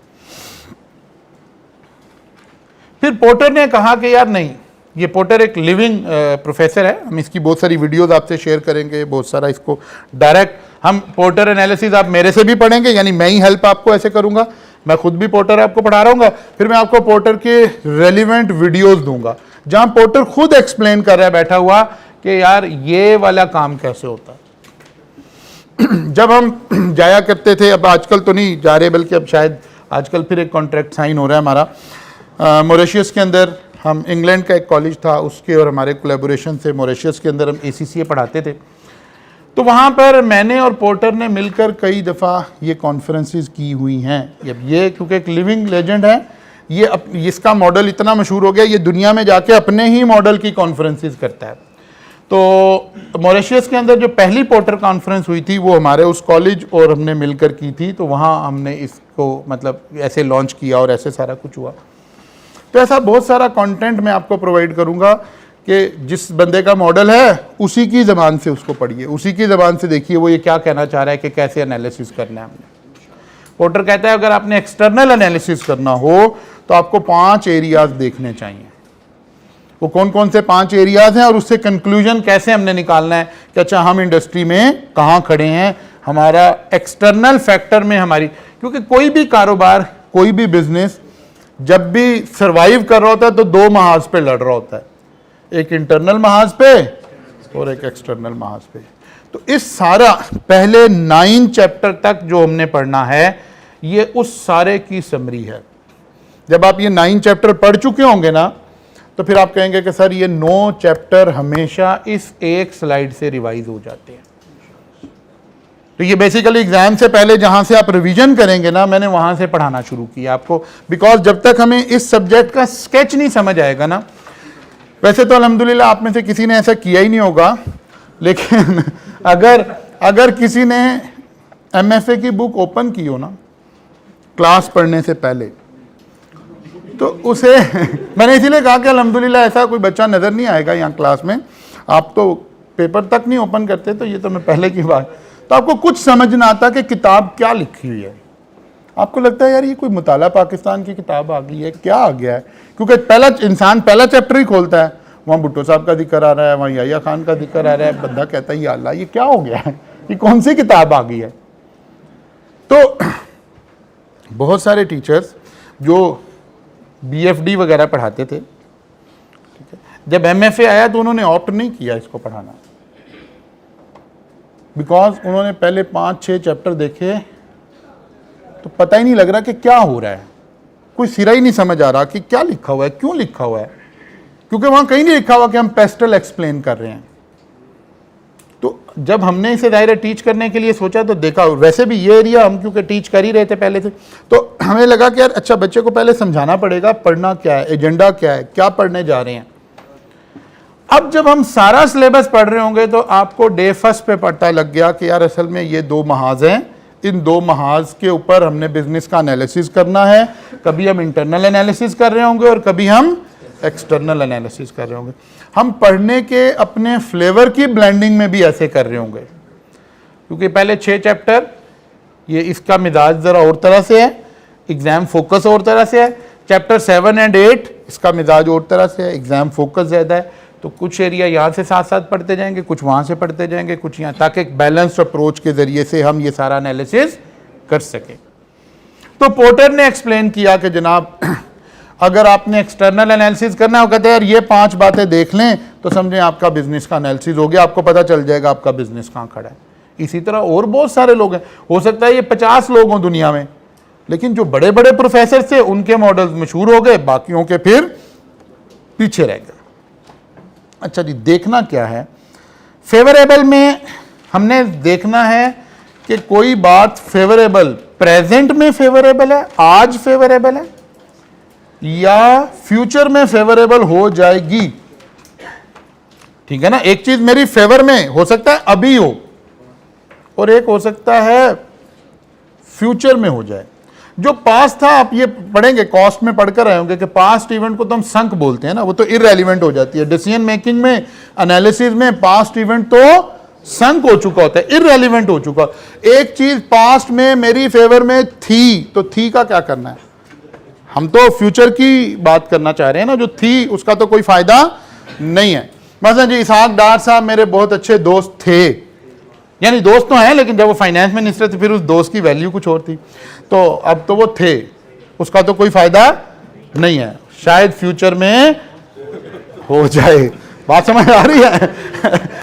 फिर पोर्टर ने कहा कि यार नहीं, ये पोर्टर एक लिविंग प्रोफेसर है, हम इसकी बहुत सारी वीडियोस आपसे शेयर करेंगे, बहुत सारा इसको डायरेक्ट हम पोर्टर एनालिसिस आप मेरे से भी पढ़ेंगे, यानी मैं ही हेल्प आपको ऐसे करूंगा, मैं खुद भी पोर्टर आपको पढ़ा रहा हूँ, फिर मैं आपको पोर्टर के रेलिवेंट वीडियोस दूंगा जहां पोर्टर खुद एक्सप्लेन कर रहा है बैठा हुआ कि यार ये वाला काम कैसे होता है। जब हम जाया करते थे, अब आजकल तो नहीं जा रहे, बल्कि अब शायद आजकल फिर एक कॉन्ट्रैक्ट साइन हो रहा है हमारा मॉरिशस के अंदर। हम इंग्लैंड का एक कॉलेज था, उसके और हमारे कोलैबोरेशन से मॉरिशस के अंदर हम ACCA पढ़ाते थे। तो वहाँ पर मैंने और पोर्टर ने मिलकर कई दफ़ा ये कॉन्फ्रेंसेस की हुई हैं। ये क्योंकि एक लिविंग लेजेंड है, ये इसका मॉडल इतना मशहूर हो गया, ये दुनिया में जाके अपने ही मॉडल की कॉन्फ्रेंसेस करता है। तो मॉरिशस के अंदर जो पहली पोर्टर कॉन्फ्रेंस हुई थी वो हमारे उस कॉलेज और हमने मिलकर की थी, तो वहाँ हमने इसको मतलब ऐसे लॉन्च किया और ऐसे सारा कुछ हुआ। तो ऐसा बहुत सारा कंटेंट मैं आपको प्रोवाइड करूंगा कि जिस बंदे का मॉडल है उसी की ज़बान से उसको पढ़िए, उसी की ज़बान से देखिए वो ये क्या कहना चाह रहा है कि कैसे एनालिसिस करना है हमने। पोर्टर कहता है अगर आपने एक्सटर्नल एनालिसिस करना हो तो आपको 5 एरियाज देखने चाहिए। वो कौन कौन से 5 एरियाज हैं और उससे कंक्लूजन कैसे हमने निकालना है कि अच्छा हम इंडस्ट्री में कहाँ खड़े हैं, हमारा एक्सटर्नल फैक्टर में हमारी, क्योंकि कोई भी कारोबार, कोई भी बिजनेस जब भी सर्वाइव कर रहा होता है तो 2 महाज पे लड़ रहा होता है, एक इंटरनल महाज पे और एक एक्सटर्नल महाज पे। तो इस सारा पहले 9 चैप्टर तक जो हमने पढ़ना है ये उस सारे की समरी है। जब आप ये 9 चैप्टर पढ़ चुके होंगे ना तो फिर आप कहेंगे कि सर ये 9 चैप्टर हमेशा इस एक स्लाइड से रिवाइज हो जाते हैं। तो ये बेसिकली एग्जाम से पहले जहां से आप रिवीजन करेंगे ना, मैंने वहां से पढ़ाना शुरू किया आपको, बिकॉज जब तक हमें इस सब्जेक्ट का स्केच नहीं समझ आएगा ना, वैसे तो अल्हम्दुलिल्लाह आप में से किसी ने ऐसा किया ही नहीं होगा, लेकिन अगर किसी ने MFA की बुक ओपन की हो ना क्लास पढ़ने से पहले, तो उसे मैंने इसीलिए कहा कि अल्हम्दुलिल्लाह ऐसा कोई बच्चा नज़र नहीं आएगा यहाँ क्लास में, आप तो पेपर तक नहीं ओपन करते, तो ये तो मैं पहले की बात, तो आपको कुछ समझ ना आता कि किताब क्या लिखी हुई है। आपको लगता है यार ये कोई मुताला पाकिस्तान की किताब आ गई है, क्या आ गया है, क्योंकि पहला चैप्टर ही खोलता है, वहाँ भुट्टो साहब का जिक्र आ रहा है, वहाँ याह्या खान का जिक्र आ रहा है, बंदा कहता है या अल्लाह ये क्या हो गया है, ये कौन सी किताब आ गई है। तो बहुत सारे टीचर्स जो BFD वगैरह पढ़ाते थे, ठीक है, जब MFA आया तो उन्होंने ऑप्ट नहीं किया इसको पढ़ाना, बिकॉज उन्होंने पहले 5-6 चैप्टर देखे तो पता ही नहीं लग रहा कि क्या हो रहा है, कोई सिरा ही नहीं समझ आ रहा कि क्या लिखा हुआ है, क्यों लिखा हुआ है, क्योंकि वहां कहीं नहीं लिखा हुआ कि हम पेस्टल एक्सप्लेन कर रहे हैं। तो जब हमने इसे दायरा टीच करने के लिए सोचा तो देखा, वैसे भी ये एरिया हम क्योंकि टीच कर ही रहे थे पहले से, तो हमें लगा कि यार अच्छा बच्चे को पहले समझाना पड़ेगा पढ़ना क्या है, एजेंडा क्या है, क्या पढ़ने जा रहे हैं। अब जब हम सारा सिलेबस पढ़ रहे होंगे तो आपको डे फर्स्ट पे पता लग गया कि यार असल में ये 2 महाज हैं, इन 2 महाज के ऊपर हमने बिजनेस का एनालिसिस करना है, कभी हम इंटरनल एनालिसिस कर रहे होंगे और कभी हम एक्सटर्नल एनालिसिस कर रहे होंगे। हम पढ़ने के अपने फ्लेवर की ब्लेंडिंग में भी ऐसे कर रहे होंगे, क्योंकि पहले 6 चैप्टर ये इसका मिजाज ज़रा और तरह से है, एग्ज़ाम फोकस और तरह से है, चैप्टर 7 और 8 इसका मिजाज और तरह से है, एग्ज़ाम फोकस ज़्यादा है, तो कुछ एरिया यहाँ से साथ साथ पढ़ते जाएंगे, कुछ वहाँ से पढ़ते जाएंगे, कुछ यहाँ, ताकि एक बैलेंस्ड अप्रोच के ज़रिए से हम ये सारा एनालिसिस कर सकें। तो पोर्टर ने एक्सप्लेन किया कि जनाब अगर आपने एक्सटर्नल एनालिसिस करना है, वो कहते हैं यार ये 5 बातें देख लें तो समझें आपका बिजनेस का एनालिसिस हो गया, आपको पता चल जाएगा आपका बिजनेस कहाँ खड़ा है। इसी तरह और बहुत सारे लोग हैं, हो सकता है ये 50 लोग हों दुनिया में, लेकिन जो बड़े बड़े प्रोफेसर थे उनके मॉडल्स मशहूर हो गए, बाकियों के फिर पीछे रह गए। अच्छा जी, देखना क्या है फेवरेबल में, हमने देखना है कि कोई बात फेवरेबल प्रेजेंट में फेवरेबल है, आज फेवरेबल है या फ्यूचर में फेवरेबल हो जाएगी। ठीक है ना, एक चीज मेरी फेवर में हो सकता है अभी हो और एक हो सकता है फ्यूचर में हो जाए। जो पास्ट था, आप ये पढ़ेंगे, कॉस्ट में पढ़कर आए होंगे कि पास्ट इवेंट को तो हम संक बोलते हैं ना, वो तो इररेलेवेंट हो जाती है। डिसीजन मेकिंग में, एनालिसिस में पास्ट इवेंट तो संक हो चुका होता है, इररेलेवेंट हो चुका। एक चीज पास्ट में मेरी फेवर में थी, तो थी का क्या करना है? हम तो फ्यूचर की बात करना चाह रहे हैं ना, जो थी उसका तो कोई फायदा नहीं है। मतलब जी इसहाक डार साहब मेरे बहुत अच्छे दोस्त थे, यानी दोस्त तो हैं लेकिन जब वो फाइनेंस मिनिस्टर थे फिर उस दोस्त की वैल्यू कुछ और थी, तो अब तो वो थे, उसका तो कोई फायदा नहीं है, शायद फ्यूचर में हो जाए। बात समझ आ रही है?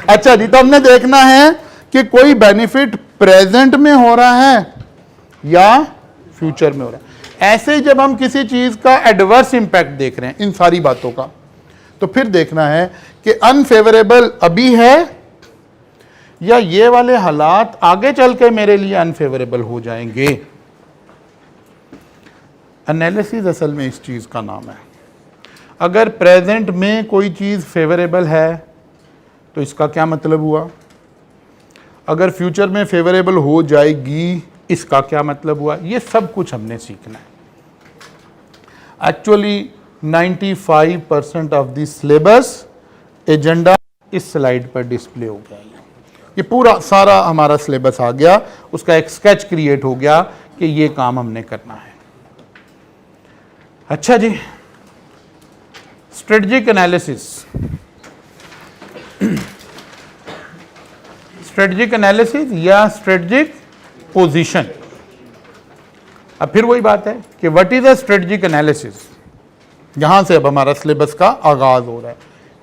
अच्छा जी, तो हमने देखना है कि कोई बेनिफिट प्रेजेंट में हो रहा है या फ्यूचर में हो रहा है। ऐसे ही जब हम किसी चीज का एडवर्स इंपैक्ट देख रहे हैं इन सारी बातों का, तो फिर देखना है कि अनफेवरेबल अभी है या ये वाले हालात आगे चल के मेरे लिए अनफेवरेबल हो जाएंगे। एनालिसिस असल में इस चीज का नाम है। अगर प्रेजेंट में कोई चीज फेवरेबल है तो इसका क्या मतलब हुआ, अगर फ्यूचर में फेवरेबल हो जाएगी इसका क्या मतलब हुआ, ये सब कुछ हमने सीखना है। Actually 95% of the syllabus agenda इस स्लाइड पर डिस्प्ले हो गया है। ये पूरा सारा हमारा सिलेबस आ गया, उसका एक स्केच क्रिएट हो गया कि ये काम हमने करना है। अच्छा जी, स्ट्रेटजिक एनालिसिस। स्ट्रेटजिक एनालिसिस या स्ट्रेटजिक पोजीशन। अब फिर वही बात है कि what is a strategic analysis. यहां से अब हमारा सिलेबस का आगाज हो रहा है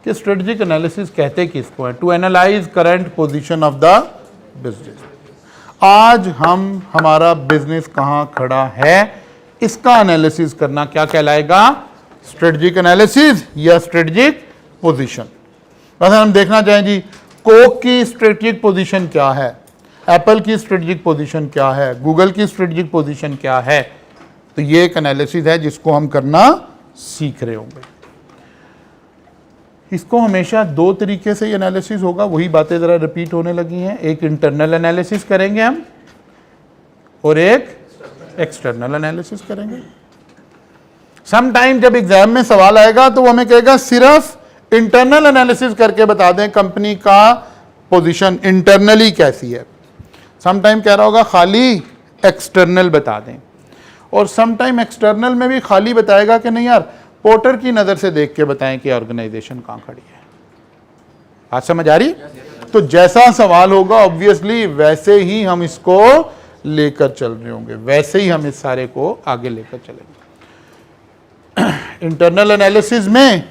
कि स्ट्रेटजिक एनालिसिस कहते किसको है? To analyse current position of the business. आज हम हमारा बिजनेस कहां खड़ा है इसका एनालिसिस करना क्या कहलाएगा? स्ट्रेटजिक एनालिसिस या स्ट्रेटजिक पोजीशन। बस हम देखना चाहें जी, कोक की स्ट्रेटजिक पोजीशन क्या है, एप्पल की स्ट्रेटजिक पोजीशन क्या है, गूगल की स्ट्रेटजिक पोजीशन क्या है। तो ये एक एनालिसिस है जिसको हम करना सीख रहे होंगे। इसको हमेशा दो तरीके से एनालिसिस होगा, वही बातें जरा रिपीट होने लगी हैं। एक इंटरनल एनालिसिस करेंगे हम और एक एक्सटर्नल एनालिसिस करेंगे। सम टाइम जब एग्जाम में सवाल आएगा तो वो हमें कहेगा सिर्फ इंटरनल एनालिसिस करके बता दें कंपनी का पोजीशन इंटरनली कैसी है। सम टाइम कह रहा होगा खाली एक्सटर्नल बता दें, और सम टाइम एक्सटर्नल में भी खाली बताएगा कि नहीं यार पोर्टर की नज़र से देख के बताएं कि ऑर्गेनाइजेशन कहाँ खड़ी है। बात समझ आ रही? तो जैसा सवाल होगा ऑब्वियसली वैसे ही हम इसको लेकर चल रहे होंगे, वैसे ही हम इस सारे को आगे लेकर चलेंगे। इंटरनल एनालिसिस में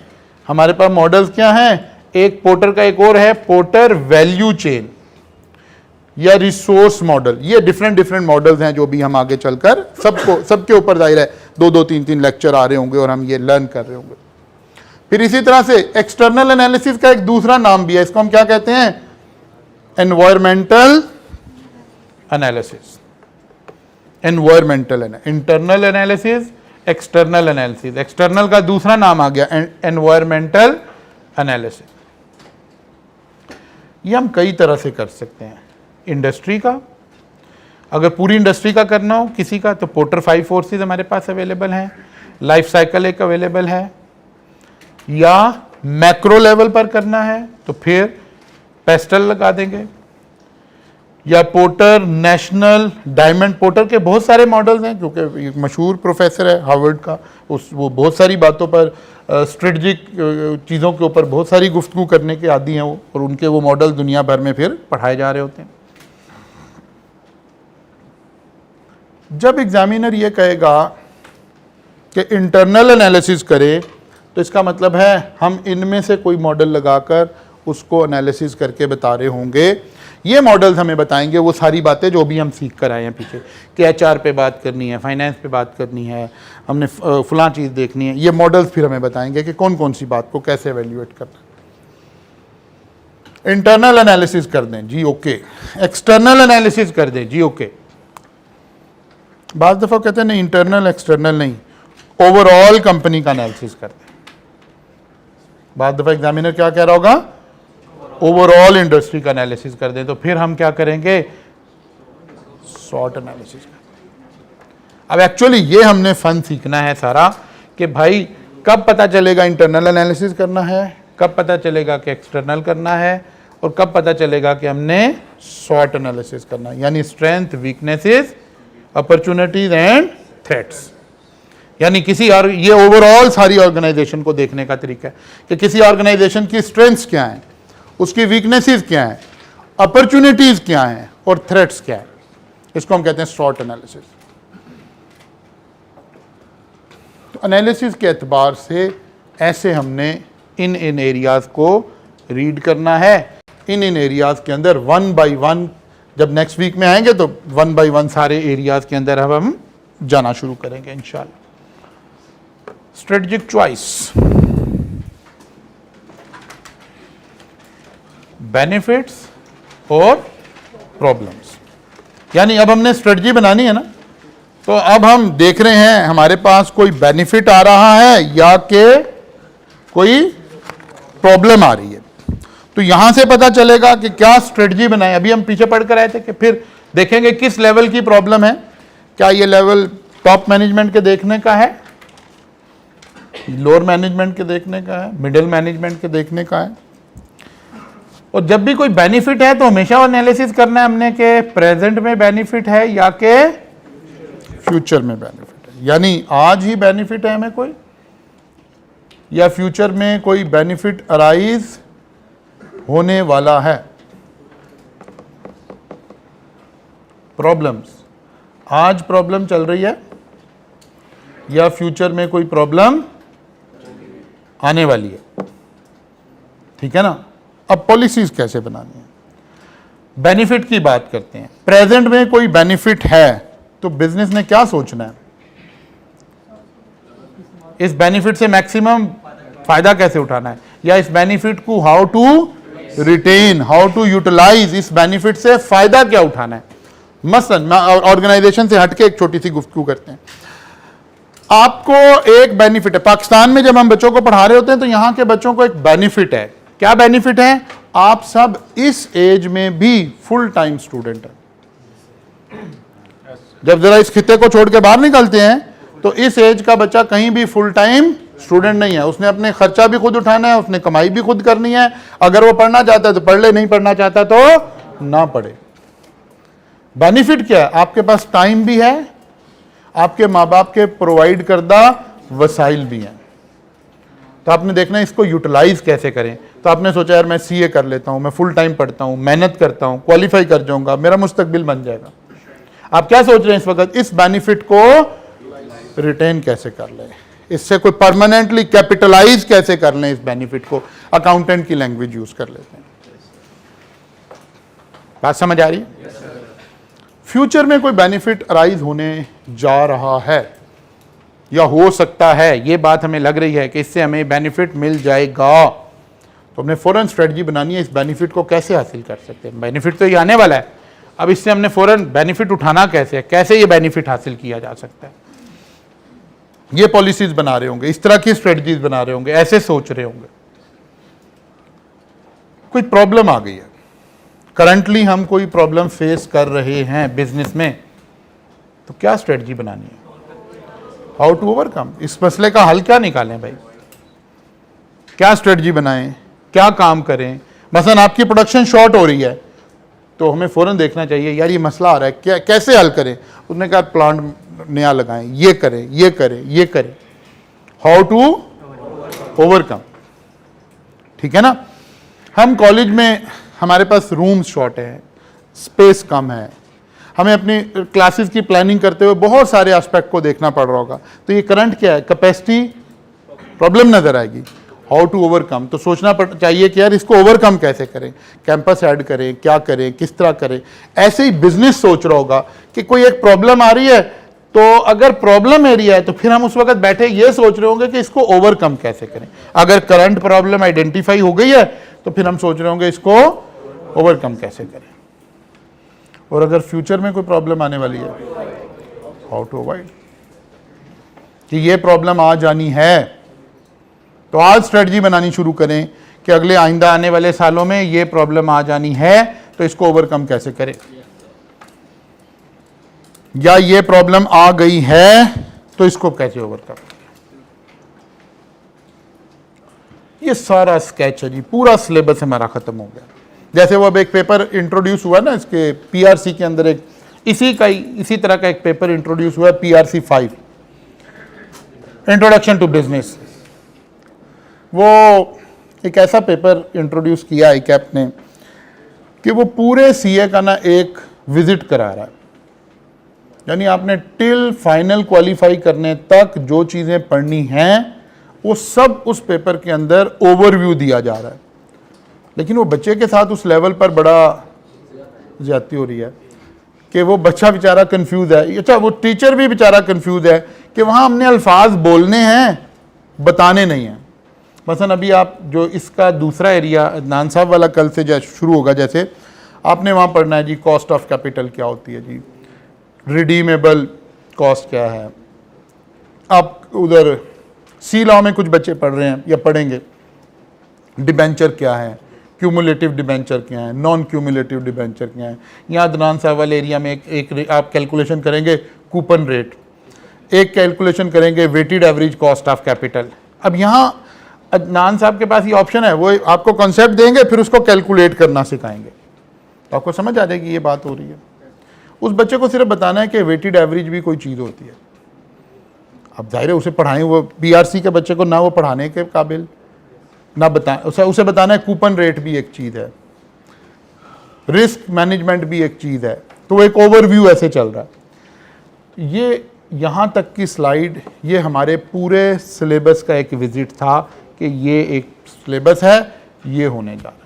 हमारे पास मॉडल्स क्या हैं? एक पोर्टर का एक और है पोर्टर वैल्यू चेन या रिसोर्स मॉडल। ये डिफरेंट मॉडल्स हैं जो भी हम आगे चलकर सबके ऊपर जाहिर है 2-2, 3-3 लेक्चर आ रहे होंगे और हम ये लर्न कर रहे होंगे। फिर इसी तरह से एक्सटर्नल एनालिसिस का एक दूसरा नाम भी है, इसको हम क्या कहते हैं? Environmental analysis. Environmental internal analysis, external analysis. External का दूसरा नाम आ गया एनवायरमेंटल एनालिसिस। ये हम कई तरह से कर सकते हैं। इंडस्ट्री का, अगर पूरी इंडस्ट्री का करना हो किसी का, तो पोर्टर 5 फोर्सेस हमारे पास अवेलेबल हैं, लाइफ साइकिल एक अवेलेबल है। या मैक्रो लेवल पर करना है तो फिर पेस्टल लगा देंगे, या पोर्टर नेशनल, डायमंड। पोर्टर के बहुत सारे मॉडल्स हैं क्योंकि एक मशहूर प्रोफेसर है हार्वर्ड का, वो बहुत सारी बातों पर स्ट्रेटजिक चीज़ों के ऊपर बहुत सारी गुफ्तगू करने के आदी हैं वो, और उनके वो मॉडल दुनिया भर में फिर पढ़ाए जा रहे होते हैं। जब एग्जामिनर ये कहेगा कि इंटरनल एनालिसिस करे तो इसका मतलब है हम इनमें से कोई मॉडल लगाकर उसको एनालिसिस करके बता रहे होंगे। ये मॉडल्स हमें बताएंगे वो सारी बातें जो भी हम सीख कर आए हैं पीछे, कि एचआर पे बात करनी है, फाइनेंस पे बात करनी है, हमने फलां चीज़ देखनी है। ये मॉडल्स फिर हमें बताएंगे कि कौन कौन सी बात को कैसे एवेल्यूएट करना है। इंटरनल एनालिसिस कर दें जी, ओके। एक्सटर्नल एनालिसिस कर दें जी, ओके। बाज़ दफ़ा कहते हैं नहीं इंटरनल एक्सटर्नल नहीं, ओवरऑल कंपनी का एनालिसिस कर दें। बाज़ दफ़ा एग्जामिनर क्या कह रहा होगा? ओवरऑल इंडस्ट्री का एनालिसिस कर दें। तो फिर हम क्या करेंगे? शॉर्ट एनालिसिस कर दें। अब एक्चुअली ये हमने फन सीखना है सारा कि भाई कब पता चलेगा इंटरनल एनालिसिस करना है, कब पता चलेगा कि एक्सटर्नल करना है, और कब पता चलेगा कि हमने SWOT एनालिसिस करना है, यानी strength, weaknesses, opportunities and threats. यानी किसी और, ये ओवरऑल सारी ऑर्गेनाइजेशन को देखने का तरीका है कि किसी ऑर्गेनाइजेशन की स्ट्रेंथ्स क्या हैं, उसकी वीकनेसेस क्या हैं, अपॉर्चुनिटीज क्या हैं और थ्रेट्स क्या हैं। इसको हम कहते हैं SWOT एनालिसिस। तो एनालिसिस के एतबार से ऐसे हमने इन एरियाज को रीड करना है। इन एरियाज के अंदर 1 by 1, जब नेक्स्ट वीक में आएंगे तो 1 by 1 सारे एरियाज के अंदर हम जाना शुरू करेंगे इंशाल्लाह। स्ट्रेटजिक चॉइस, बेनिफिट्स और प्रॉब्लम्स। यानी अब हमने स्ट्रेटजी बनानी है ना, तो अब हम देख रहे हैं हमारे पास कोई बेनिफिट आ रहा है या कि कोई प्रॉब्लम आ रही है। तो यहां से पता चलेगा कि क्या स्ट्रेटजी बनाए। अभी हम पीछे पढ़ कर आए थे कि फिर देखेंगे किस लेवल की प्रॉब्लम है। क्या ये लेवल टॉप मैनेजमेंट के देखने का है, लोअर मैनेजमेंट के देखने का है, मिडिल मैनेजमेंट के देखने का है। और जब भी कोई बेनिफिट है तो हमेशा एनालिसिस करना है हमने कि प्रेजेंट में बेनिफिट है या कि फ्यूचर में बेनिफिट है। यानी आज ही बेनिफिट है हमें कोई, या फ्यूचर में कोई बेनिफिट अराइज होने वाला है। प्रॉब्लम्स, आज प्रॉब्लम चल रही है या फ्यूचर में कोई प्रॉब्लम आने वाली है। ठीक है ना। अब पॉलिसीज कैसे बनानी है। बेनिफिट की बात करते हैं। प्रेजेंट में कोई बेनिफिट है तो बिजनेस ने क्या सोचना है, इस बेनिफिट से मैक्सिमम फायदा कैसे उठाना है, या इस बेनिफिट को how to retain, how to utilise, इस बेनिफिट से फायदा क्या उठाना है। मसलन ऑर्गेनाइजेशन से हटके एक छोटी सी गुफ्तगू करते हैं। आपको एक बेनिफिट है, पाकिस्तान में जब हम बच्चों को पढ़ा रहे होते हैं तो यहां के बच्चों को एक बेनिफिट है। क्या बेनिफिट है, आप सब इस एज में भी फुल टाइम स्टूडेंट हैं। जब जरा इस खिते को छोड़ के बाहर निकलते हैं तो इस एज का बच्चा कहीं भी फुल टाइम स्टूडेंट नहीं है। उसने अपने खर्चा भी खुद उठाना है, उसने कमाई भी खुद करनी है। अगर वो पढ़ना चाहता है तो पढ़ ले, नहीं पढ़ना चाहता तो ना पढ़े। बेनिफिट क्या है, आपके पास टाइम भी है, आपके माँ बाप के प्रोवाइड करदा वसाइल भी हैं। तो आपने देखना है इसको यूटिलाइज कैसे करें। तो आपने सोचा यार मैं सीए कर लेता हूं, मैं फुल टाइम पढ़ता हूं, मेहनत करता हूं, क्वालिफाई कर जाऊंगा, मेरा मुस्तकबिल बन जाएगा। आप क्या सोच रहे हैं इस वक्त, इस बेनिफिट को रिटेन कैसे कर लें, इससे कोई परमानेंटली कैपिटलाइज कैसे कर लें इस बेनिफिट को। अकाउंटेंट की लैंग्वेज यूज कर लेते हैं। बात समझ आ रही है। फ्यूचर में कोई बेनिफिट अराइज होने जा रहा है या हो सकता है, ये बात हमें लग रही है कि इससे हमें बेनिफिट मिल जाएगा, तो हमने फौरन स्ट्रेटजी बनानी है इस बेनिफिट को कैसे हासिल कर सकते हैं। बेनिफिट तो ये आने वाला है, अब इससे हमने फौरन बेनिफिट उठाना कैसे है, कैसे ये बेनिफिट हासिल किया जा सकता है। ये पॉलिसीज बना रहे होंगे, इस तरह की स्ट्रेटजीज बना रहे होंगे, ऐसे सोच रहे होंगे। कोई प्रॉब्लम आ गई है, करंटली हम कोई प्रॉब्लम फेस कर रहे हैं बिजनेस में, तो क्या स्ट्रेटजी बनानी है, हाउ टू ओवरकम, इस मसले का हल क्या निकालें भाई, क्या स्ट्रेटजी बनाएं, क्या काम करें। मसलन आपकी प्रोडक्शन शॉर्ट हो रही है तो हमें फौरन देखना चाहिए यार ये मसला आ रहा है, क्या कैसे हल करें। उसने कहा प्लांट नया लगाएं, ये करें, ये करें, ये करें, हाउ टू ओवरकम। ठीक है ना। हम कॉलेज में हमारे पास रूम्स शॉर्ट है, स्पेस कम है, हमें अपनी क्लासेस की प्लानिंग करते हुए बहुत सारे एस्पेक्ट को देखना पड़ रहा होगा। तो ये करंट क्या है, कैपेसिटी प्रॉब्लम नजर आएगी, हाउ टू ओवरकम। तो सोचना चाहिए कि यार इसको ओवरकम कैसे करें, कैंपस ऐड करें, क्या करें, किस तरह करें। ऐसे ही बिजनेस सोच रहा होगा कि कोई एक प्रॉब्लम आ रही है, तो अगर प्रॉब्लम एरिया है तो फिर हम उस वक्त बैठे ये सोच रहे होंगे कि इसको ओवरकम कैसे करें। अगर करंट प्रॉब्लम आइडेंटिफाई हो गई है तो फिर हम सोच रहे होंगे इसको ओवरकम कैसे करें। और अगर फ्यूचर में कोई प्रॉब्लम आने वाली है, हाउ टू अवॉइड, कि ये प्रॉब्लम आ जानी है तो आज स्ट्रेटजी बनानी शुरू करें कि अगले आइंदा आने वाले सालों में ये प्रॉब्लम आ जानी है तो इसको ओवरकम कैसे करें। या ये प्रॉब्लम आ गई है तो इसको कैसे ओवरकम। ये सारा स्केच है जी, पूरा सिलेबस हमारा खत्म हो गया। जैसे वो अब एक पेपर इंट्रोड्यूस हुआ ना इसके पीआरसी के अंदर, एक इसी तरह का एक पेपर इंट्रोड्यूस हुआ है, पीआरसी 5, इंट्रोडक्शन टू बिजनेस। वो एक ऐसा पेपर इंट्रोड्यूस किया ICAP ने कि वो पूरे सीए का ना एक विजिट करा रहा है, यानी आपने टिल फाइनल क्वालिफाई करने तक जो चीज़ें पढ़नी हैं वो सब उस पेपर के अंदर ओवरव्यू दिया जा रहा है। लेकिन वो बच्चे के साथ उस लेवल पर बड़ा ज्यादती हो रही है कि वो बच्चा बेचारा कंफ्यूज है, अच्छा वो टीचर भी बेचारा कंफ्यूज है कि वहाँ हमने अल्फाज बोलने हैं, बताने नहीं हैं। मसलन अभी आप जो इसका दूसरा एरिया अदनान साहब वाला कल से शुरू होगा, जैसे आपने वहाँ पढ़ना है जी कॉस्ट ऑफ कैपिटल क्या होती है जी, रिडीमेबल कॉस्ट क्या है। आप उधर सी लॉ में कुछ बच्चे पढ़ रहे हैं या पढ़ेंगे, डिबेंचर क्या है, क्यूमुलेटिव डिबेंचर क्या है, नॉन क्यूमुलेटिव डिबेंचर क्या है। यहाँ अदनान साहब वाले एरिया में एक आप कैलकुलेशन करेंगे कूपन रेट, एक कैलकुलेशन करेंगे weighted average cost of capital. अब यहाँ अदनान साहब के पास ये ऑप्शन है, वो आपको कॉन्सेप्ट देंगे फिर उसको कैलकुलेट करना सिखाएंगे, तो आपको समझ आ जाएगी ये बात हो रही है। उस बच्चे को सिर्फ बताना है कि वेटेड एवरेज भी कोई चीज़ होती है। अब जाहिर है उसे पढ़ाएं, वो पीआरसी के बच्चे को ना वो पढ़ाने के काबिल ना बताएं, उसे बताना है कूपन रेट भी एक चीज़ है, रिस्क मैनेजमेंट भी एक चीज़ है। तो वो एक ओवरव्यू ऐसे चल रहा है। ये यहाँ तक की स्लाइड ये हमारे पूरे सिलेबस का एक विजिट था कि ये एक सिलेबस है, ये होने जा रहा है।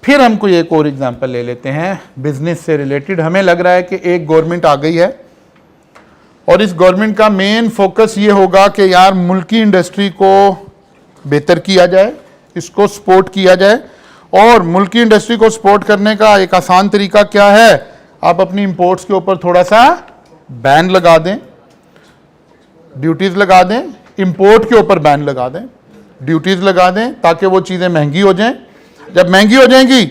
फिर हम कोई एक और एग्जांपल ले लेते हैं बिजनेस से रिलेटेड। हमें लग रहा है कि एक गवर्नमेंट आ गई है और इस गवर्नमेंट का मेन फोकस ये होगा कि यार मुल्की इंडस्ट्री को बेहतर किया जाए, इसको सपोर्ट किया जाए। और मुल्की इंडस्ट्री को सपोर्ट करने का एक आसान तरीका क्या है, आप अपनी इंपोर्ट्स के ऊपर थोड़ा सा बैन लगा दें, ड्यूटीज लगा दें, इंपोर्ट के ऊपर बैन लगा दें, ड्यूटीज लगा दें, ताकि वो चीज़ें महंगी हो जाएं। जब महंगी हो जाएंगी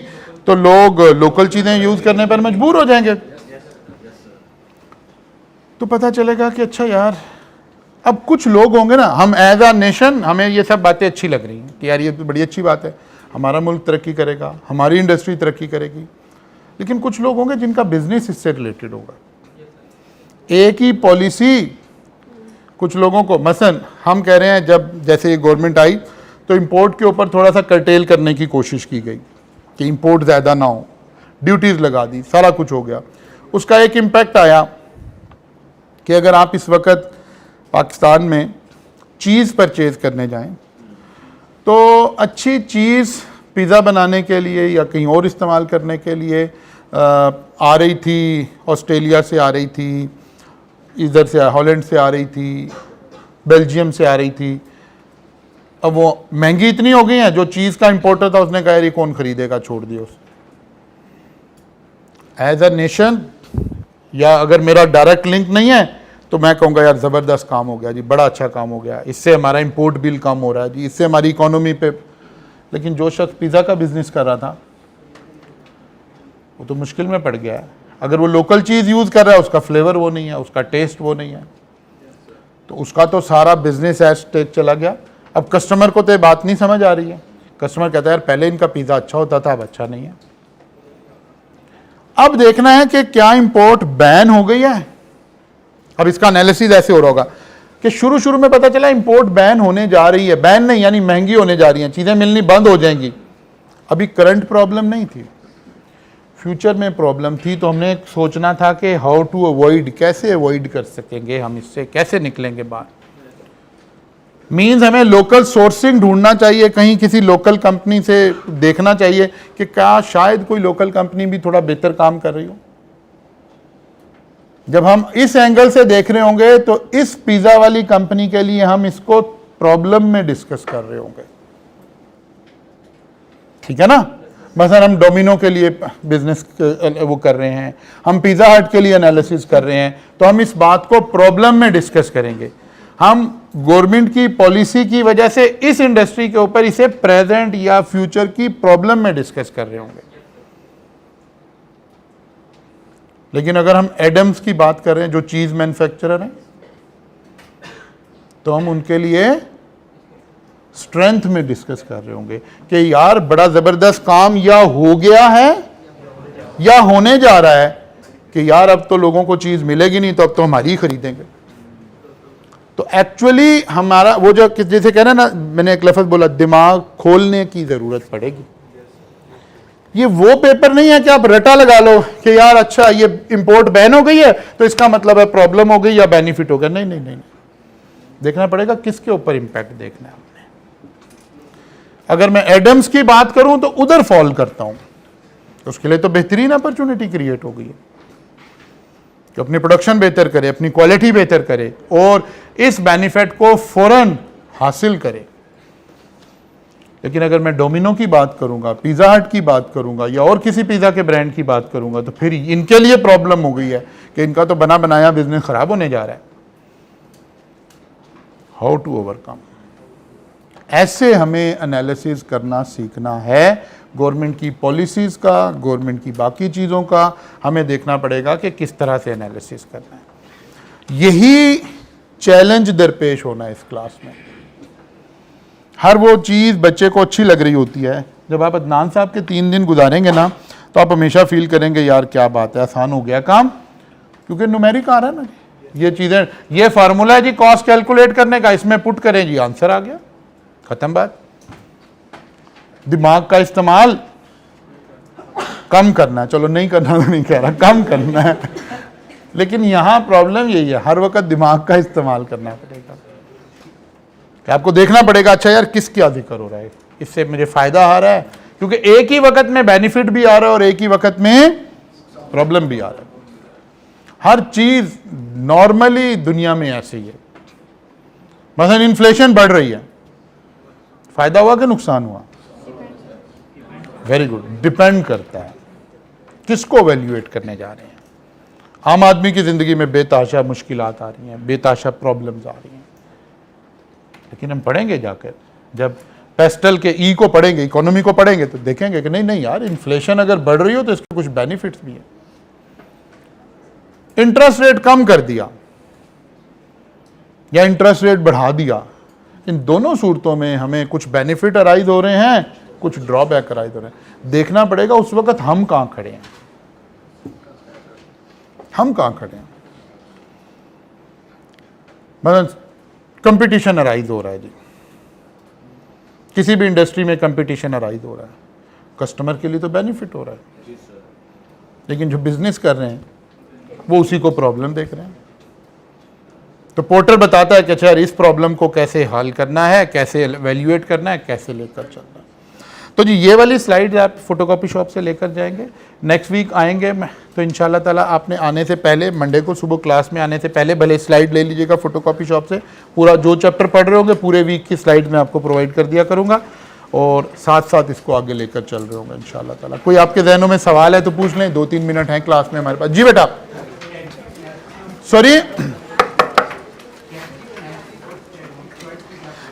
तो लोग लोकल चीज़ें यूज़ करने पर मजबूर हो जाएंगे। तो पता चलेगा कि अच्छा यार, अब कुछ लोग होंगे ना, हम एज आ नेशन हमें ये सब बातें अच्छी लग रही हैं कि यार ये तो बड़ी अच्छी बात है, हमारा मुल्क तरक्की करेगा, हमारी इंडस्ट्री तरक्की करेगी। लेकिन कुछ लोग होंगे जिनका बिजनेस इससे रिलेटेड होगा। एक ही पॉलिसी कुछ लोगों को, मसलन हम कह रहे हैं जब जैसे ये गवर्नमेंट आई तो इंपोर्ट के ऊपर थोड़ा सा कर्टेल करने की कोशिश की गई कि इंपोर्ट ज़्यादा ना हो, ड्यूटीज़ लगा दी, सारा कुछ हो गया। उसका एक इम्पैक्ट आया कि अगर आप इस वक्त पाकिस्तान में चीज़ परचेज़ करने जाएं तो अच्छी चीज़ पिज़्ज़ा बनाने के लिए या कहीं और इस्तेमाल करने के लिए आ रही थी, ऑस्ट्रेलिया से आ रही थी, इधर से हॉलैंड से आ रही थी, बेल्जियम से आ रही थी। अब वो महंगी इतनी हो गई है, जो चीज़ का इंपोर्टर था उसने कहा यार ये कौन खरीदेगा, छोड़ दिया उसे। एज अ नेशन, या अगर मेरा डायरेक्ट लिंक नहीं है तो मैं कहूँगा यार ज़बरदस्त काम हो गया जी, बड़ा अच्छा काम हो गया, इससे हमारा इंपोर्ट बिल कम हो रहा है जी, इससे हमारी इकोनॉमी पे। लेकिन जो शख्स पिज़्ज़ा का बिजनेस कर रहा था वो तो मुश्किल में पड़ गया है। अगर वो लोकल चीज़ यूज़ कर रहा है, उसका फ्लेवर वो नहीं है, उसका टेस्ट वो नहीं है, तो उसका तो सारा बिजनेस एट स्टेक चला गया। अब कस्टमर को तो ये बात नहीं समझ आ रही है। कस्टमर कहता है यार पहले इनका पिज़्ज़ा अच्छा होता था, अब अच्छा नहीं है। अब देखना है कि क्या इंपोर्ट बैन हो गई है। अब इसका एनालिसिस ऐसे हो रहा होगा कि शुरू में पता चला इंपोर्ट बैन होने जा रही है, बैन नहीं यानी महंगी होने जा रही है, चीज़ें मिलनी बंद हो जाएंगी। अभी करंट प्रॉब्लम नहीं थी, फ्यूचर में प्रॉब्लम थी। तो हमने सोचना था कि हाउ टू अवॉइड, कैसे अवॉइड कर सकेंगे हम, इससे कैसे निकलेंगे बाहर। मीन्स हमें लोकल सोर्सिंग ढूंढना चाहिए, कहीं किसी लोकल कंपनी से देखना चाहिए कि क्या शायद कोई लोकल कंपनी भी थोड़ा बेहतर काम कर रही हो। जब हम इस एंगल से देख रहे होंगे तो इस पिज़्ज़ा वाली कंपनी के लिए हम इसको प्रॉब्लम में डिस्कस कर रहे होंगे, ठीक है ना। मसलन हम डोमिनो के लिए बिजनेस वो कर रहे हैं, हम पिज़्ज़ा हट के लिए एनालिसिस कर रहे हैं, तो हम इस बात को प्रॉब्लम में डिस्कस करेंगे। हम गवर्नमेंट की पॉलिसी की वजह से इस इंडस्ट्री के ऊपर इसे प्रेजेंट या फ्यूचर की प्रॉब्लम में डिस्कस कर रहे होंगे। लेकिन अगर हम एडम्स की बात कर रहे हैं जो चीज़ मैन्युफैक्चरर हैं, तो हम उनके लिए स्ट्रेंथ में डिस्कस कर रहे होंगे कि यार बड़ा ज़बरदस्त काम या हो गया है या होने जा रहा है कि यार अब तो लोगों को चीज़ मिलेगी नहीं तो अब तो हमारी ही खरीदेंगे। तो एक्चुअली हमारा वो जो जैसे कह रहे हैं ना, मैंने एक लफ्ज़ बोला, दिमाग खोलने की ज़रूरत पड़ेगी। ये वो पेपर नहीं है कि आप रटा लगा लो कि यार अच्छा ये इंपोर्ट बैन हो गई है तो इसका मतलब है प्रॉब्लम हो गई या बेनिफिट हो गया। नहीं नहीं नहीं, देखना पड़ेगा किसके ऊपर इंपैक्ट देखना है आपने। अगर मैं एडम्स की बात करूं तो उधर फॉल करता हूं, तो उसके लिए तो बेहतरीन अपॉर्चुनिटी क्रिएट हो गई है कि अपनी प्रोडक्शन बेहतर करे, अपनी क्वालिटी बेहतर करे और इस बेनिफिट को फौरन हासिल करे। लेकिन अगर मैं डोमिनो की बात करूंगा, पिज़्ज़ा हट की बात करूंगा या और किसी पिज़्ज़ा के ब्रांड की बात करूंगा तो फिर इनके लिए प्रॉब्लम हो गई है कि इनका तो बना बनाया बिजनेस खराब होने जा रहा है। हाउ टू ओवरकम, ऐसे हमें एनालिसिस करना सीखना है। गवर्नमेंट की पॉलिसीज़ का, गवर्नमेंट की बाकी चीज़ों का हमें देखना पड़ेगा कि किस तरह से एनालिसिस करना है। यही चैलेंज दरपेश होना है इस क्लास में। हर वो चीज़ बच्चे को अच्छी लग रही होती है, जब आप अदनान साहब के 3 दिन गुजारेंगे ना तो आप हमेशा फील करेंगे यार क्या बात है, आसान हो गया काम, क्योंकि न्यूमेरिक आ रहा है ना, ये चीज़ें, ये फार्मूला है जी कॉस्ट कैलकुलेट करने का, इसमें पुट करें जी आंसर आ गया, ख़त्म बात। दिमाग का इस्तेमाल कम करना है, चलो नहीं करना तो नहीं कह रहा, कम करना है, लेकिन यहाँ प्रॉब्लम यही है, हर वक्त दिमाग का इस्तेमाल करना पड़ेगा। आपको देखना पड़ेगा अच्छा यार किस क्या जिक्र हो रहा है, इससे मुझे फ़ायदा आ रहा है, क्योंकि एक ही वक्त में बेनिफिट भी आ रहा है और एक ही वक्त में प्रॉब्लम भी आ रहा है। हर चीज़ नॉर्मली दुनिया में ऐसी है। मसलन इन्फ्लेशन बढ़ रही है, फ़ायदा हुआ कि नुकसान हुआ? वेरी गुड, डिपेंड करता है किसको वैल्यूएट करने जा रहे हैं। आम आदमी की ज़िंदगी में बेताशा मुश्किलात आ रही हैं, बेताशा प्रॉब्लम्स आ रही हैं, लेकिन हम पढ़ेंगे जाकर, जब पेस्टल के ई को पढ़ेंगे, इकोनॉमी को पढ़ेंगे तो देखेंगे कि नहीं नहीं यार, इन्फ्लेशन अगर बढ़ रही हो तो इसके कुछ बेनिफिट्स भी हैं। इंटरेस्ट रेट कम कर दिया या इंटरेस्ट रेट बढ़ा दिया, इन दोनों सूरतों में हमें कुछ बेनिफिट अराइज हो रहे हैं, कुछ ड्रॉबैक अराइज हो रहे हैं। देखना पड़ेगा उस वक्त हम कहां खड़े हैं, हम कहां खड़े हैं। मतलब कंपटीशन अराइज हो रहा है जी, किसी भी इंडस्ट्री में कंपटीशन अराइज हो रहा है, कस्टमर के लिए तो बेनिफिट हो रहा है, लेकिन जो बिजनेस कर रहे हैं वो उसी को प्रॉब्लम देख रहे हैं। तो पोर्टर बताता है कि अच्छा इस प्रॉब्लम को कैसे हल करना है, कैसे एवेल्युएट करना है, कैसे लेकर चलना है। तो जी ये वाली स्लाइड आप फोटोकॉपी शॉप से लेकर जाएंगे, नेक्स्ट वीक आएंगे तो इंशाल्लाह ताला आपने आने से पहले, मंडे को सुबह क्लास में आने से पहले भले स्लाइड ले लीजिएगा फोटोकॉपी शॉप से, पूरा जो चैप्टर पढ़ रहे होंगे पूरे वीक की स्लाइड मैं आपको प्रोवाइड कर दिया करूँगा और साथ साथ इसको आगे लेकर चल रहे होंगे इंशाल्लाह ताला। कोई आपके जहनों में सवाल है तो पूछ लें, 2-3 मिनट हैं क्लास में हमारे पास। जी बेटा, सॉरी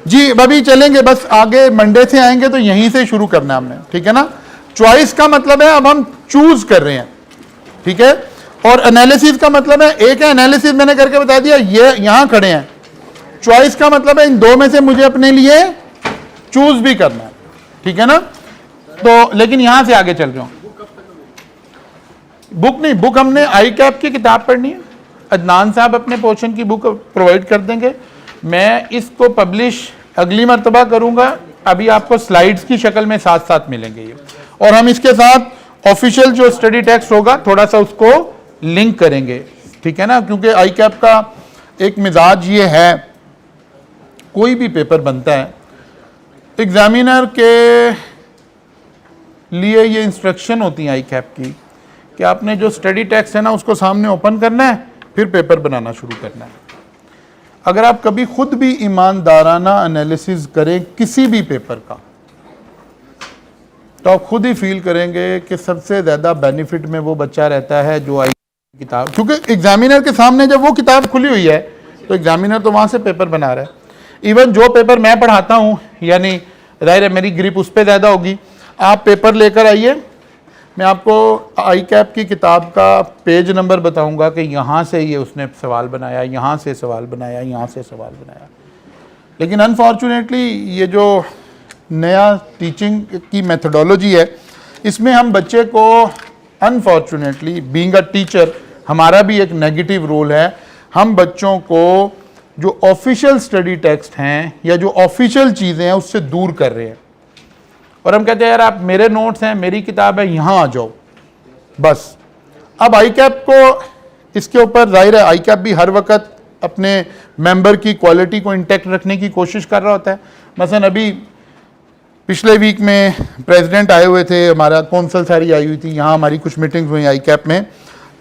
जी अभी चलेंगे, बस आगे मंडे से आएंगे तो यहीं से शुरू करना है हमने, ठीक है ना। चॉइस का मतलब है अब हम चूज कर रहे हैं, ठीक है, और एनालिसिस का मतलब है, एक है एनालिसिस मैंने करके बता दिया, ये यहां खड़े हैं। चॉइस का मतलब है इन दो में से मुझे अपने लिए चूज भी करना है, ठीक है ना। तो लेकिन यहां से आगे चल रहा हूं, बुक नहीं, बुक हमने आई कैप की किताब पढ़नी है, अदनान साहब अपने पोर्शन की बुक प्रोवाइड कर देंगे, मैं इसको पब्लिश अगली मर्तबा करूंगा, अभी आपको स्लाइड्स की शक्ल में साथ साथ मिलेंगे ये, और हम इसके साथ ऑफिशियल जो स्टडी टेक्स्ट होगा थोड़ा सा उसको लिंक करेंगे, ठीक है ना। क्योंकि आई कैप का एक मिजाज ये है, कोई भी पेपर बनता है एग्जामिनर के लिए ये इंस्ट्रक्शन होती है आई कैप की कि आपने जो स्टडी टेक्स्ट है ना उसको सामने ओपन करना है, फिर पेपर बनाना शुरू करना है। अगर आप कभी खुद भी ईमानदाराना एनालिसिस करें किसी भी पेपर का तो आप खुद ही फील करेंगे कि सबसे ज़्यादा बेनिफिट में वो बच्चा रहता है जो आई किताब, क्योंकि एग्जामिनर के सामने जब वो किताब खुली हुई है तो एग्जामिनर तो वहाँ से पेपर बना रहा है। इवन जो पेपर मैं पढ़ाता हूँ, यानी ज़ाहिर है मेरी ग्रिप उस पर ज़्यादा होगी, आप पेपर लेकर आइए, मैं आपको आई कैप की किताब का पेज नंबर बताऊंगा कि यहाँ से ये उसने सवाल बनाया, यहाँ से सवाल बनाया, यहाँ से सवाल बनाया। लेकिन अनफॉर्चुनेटली ये जो नया टीचिंग की मेथोडोलॉजी है, इसमें हम बच्चे को अनफॉर्चुनेटली बीइंग अ टीचर, हमारा भी एक नेगेटिव रोल है। हम बच्चों को जो ऑफिशियल स्टडी टेक्स्ट हैं या जो ऑफिशियल चीज़ें हैं उससे दूर कर रहे हैं, और हम कहते हैं यार आप मेरे नोट्स हैं, मेरी किताब है, यहाँ आ जाओ बस। अब आईकैप को इसके ऊपर जाहिर है आईकैप भी हर वक्त अपने मेंबर की क्वालिटी को इंटैक्ट रखने की कोशिश कर रहा होता है। मसलन अभी पिछले वीक में प्रेसिडेंट आए हुए थे, हमारा कौंसल सारी आई हुई थी, यहाँ हमारी कुछ मीटिंग्स हुई आईकैप में,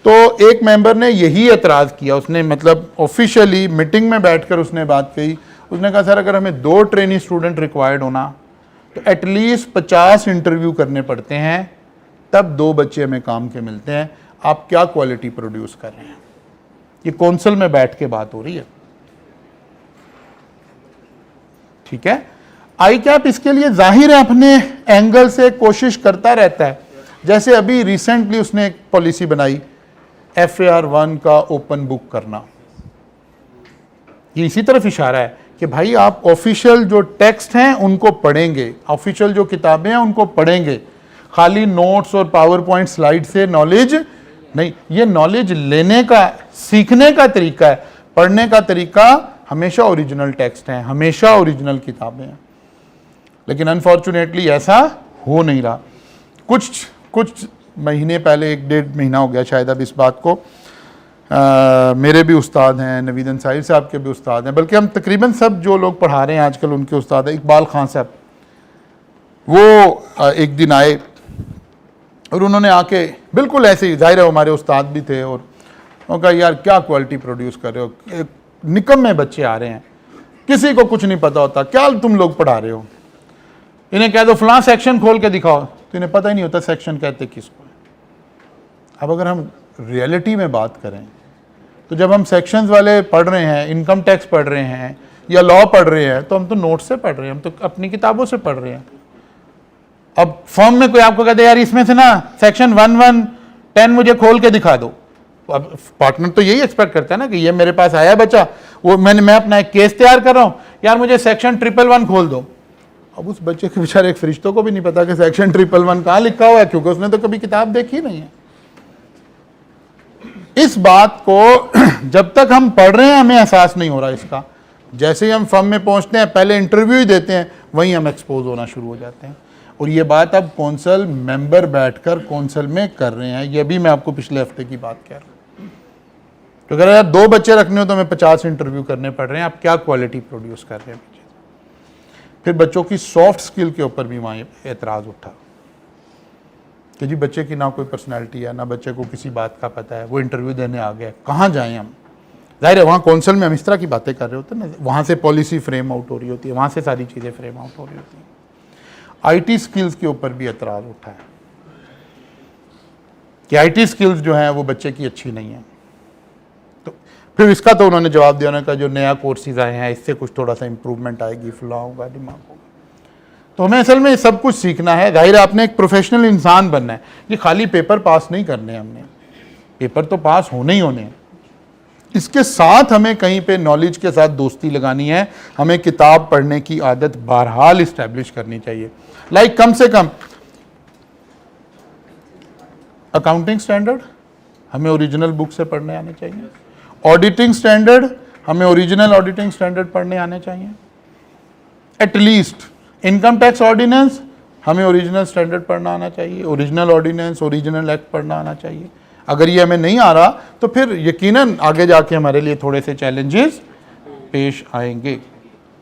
तो एक मेंबर ने यही एतराज़ किया, उसने मतलब ऑफिशियली मीटिंग में बैठकर उसने बात कही। उसने कहा सर अगर हमें 2 ट्रेनी स्टूडेंट रिक्वायर्ड होना तो एटलीस्ट 50 इंटरव्यू करने पड़ते हैं, तब 2 बच्चे हमें काम के मिलते हैं। आप क्या क्वालिटी प्रोड्यूस कर रहे हैं? ये कौंसल में बैठ के बात हो रही है, ठीक है। आईकैप इसके लिए जाहिर है अपने एंगल से कोशिश करता रहता है। जैसे अभी रिसेंटली उसने एक पॉलिसी बनाई FAR 1 का ओपन बुक करना, ये इसी तरफ इशारा है कि भाई आप ऑफिशियल जो टेक्स्ट हैं उनको पढ़ेंगे, ऑफिशियल जो किताबें हैं उनको पढ़ेंगे, खाली नोट्स और पावर पॉइंट स्लाइड से नॉलेज नहीं। ये नॉलेज लेने का, सीखने का तरीका है, पढ़ने का तरीका हमेशा ओरिजिनल टेक्स्ट हैं, हमेशा ओरिजिनल किताबें हैं। लेकिन अनफॉर्चुनेटली ऐसा हो नहीं रहा। कुछ महीने पहले, 1-1.5 महीना हो गया शायद अब इस बात को, मेरे भी उस्ताद हैं, नवीद अंसारी साहब के भी उस्ताद हैं, बल्कि हम तकरीबन सब जो लोग पढ़ा रहे हैं आजकल उनके उस्ताद हैं, इकबाल खान साहब, वो एक दिन आए और उन्होंने आके बिल्कुल ऐसे ही, जाहिर है हमारे उस्ताद भी थे, और उन्होंने कहा यार क्या क्वालिटी प्रोड्यूस कर रहे हो, निकम्मे बच्चे आ रहे हैं, किसी को कुछ नहीं पता होता, क्या तुम लोग पढ़ा रहे हो, इन्हें कह दो फलां सेक्शन खोल के दिखाओ, तो इन्हें पता ही नहीं होता सेक्शन कहते किसको है। अब अगर हम रियलिटी में बात करें तो जब हम सेक्शंस वाले पढ़ रहे हैं, इनकम टैक्स पढ़ रहे हैं या लॉ पढ़ रहे हैं, तो हम तो नोट से पढ़ रहे हैं, हम तो अपनी किताबों से पढ़ रहे हैं। अब फॉर्म में कोई आपको कहते हैं यार इसमें से ना सेक्शन 1110 मुझे खोल के दिखा दो, अब पार्टनर तो यही एक्सपेक्ट करता है ना कि ये मेरे पास आया बच्चा, वो मैं अपना एक केस तैयार कर रहा हूँ, यार मुझे सेक्शन 111 खोल दो। अब उस बच्चे के बेचारे एक फरिश्तों को भी नहीं पता कि सेक्शन 111 कहाँ लिखा हुआ है, क्योंकि उसने तो कभी किताब देखी नहीं है। इस बात को जब तक हम पढ़ रहे हैं हमें एहसास नहीं हो रहा इसका। जैसे ही हम फर्म में पहुंचते हैं, पहले इंटरव्यू ही देते हैं, वहीं हम एक्सपोज होना शुरू हो जाते हैं। और ये बात अब कौंसल मेंबर बैठकर कौंसल में कर रहे हैं। ये भी मैं आपको पिछले हफ्ते की बात कह रहा हूँ। तो अगर यार 2 बच्चे रखने हो तो हमें 50 इंटरव्यू करने पड़ रहे हैं, आप क्या क्वालिटी प्रोड्यूस कर रहे हैं। फिर बच्चों की सॉफ्ट स्किल के ऊपर भी वहाँ एतराज़ उठा कि जी बच्चे की ना कोई पर्सनैलिटी है, ना बच्चे को किसी बात का पता है, वो इंटरव्यू देने आ गया, कहाँ जाएं हम। जाहिर है वहाँ कौंसल में हम इस तरह की बातें कर रहे होते हैं ना, वहाँ से पॉलिसी फ्रेम आउट हो रही होती है, वहाँ से सारी चीज़ें फ्रेम आउट हो रही होती हैं। IT स्किल्स के ऊपर भी एतराज़ उठा है कि IT स्किल्स जो हैं वो बच्चे की अच्छी नहीं है। तो फिर इसका तो उन्होंने जवाब दिया, उन्होंने कहा जो नया कोर्सेज आए हैं इससे कुछ थोड़ा सा इंप्रूवमेंट आएगी, फुला होगा, दिमाग होगा। तो हमें असल में सब कुछ सीखना है। जाहिर है आपने एक प्रोफेशनल इंसान बनना है, ये खाली पेपर पास नहीं करने, हमने पेपर तो पास होने ही होने हैं, इसके साथ हमें कहीं पे नॉलेज के साथ दोस्ती लगानी है। हमें किताब पढ़ने की आदत बहरहाल इस्टेब्लिश करनी चाहिए। लाइक कम से कम अकाउंटिंग स्टैंडर्ड हमें ओरिजिनल बुक से पढ़ने आने चाहिए, ऑडिटिंग स्टैंडर्ड हमें ओरिजिनल ऑडिटिंग स्टैंडर्ड पढ़ने आने चाहिए, एटलीस्ट इनकम टैक्स ऑर्डिनेंस हमें ओरिजिनल स्टैंडर्ड पढ़ना आना चाहिए, ओरिजिनल ऑर्डिनेंस, ओरिजिनल एक्ट पढ़ना आना चाहिए। अगर ये हमें नहीं आ रहा तो फिर यकीनन आगे जाके हमारे लिए थोड़े से चैलेंजेस पेश आएंगे।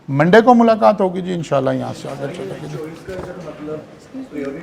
मंडे को मुलाकात होगी जी इंशाल्लाह, यहाँ से आगे चलेंगे।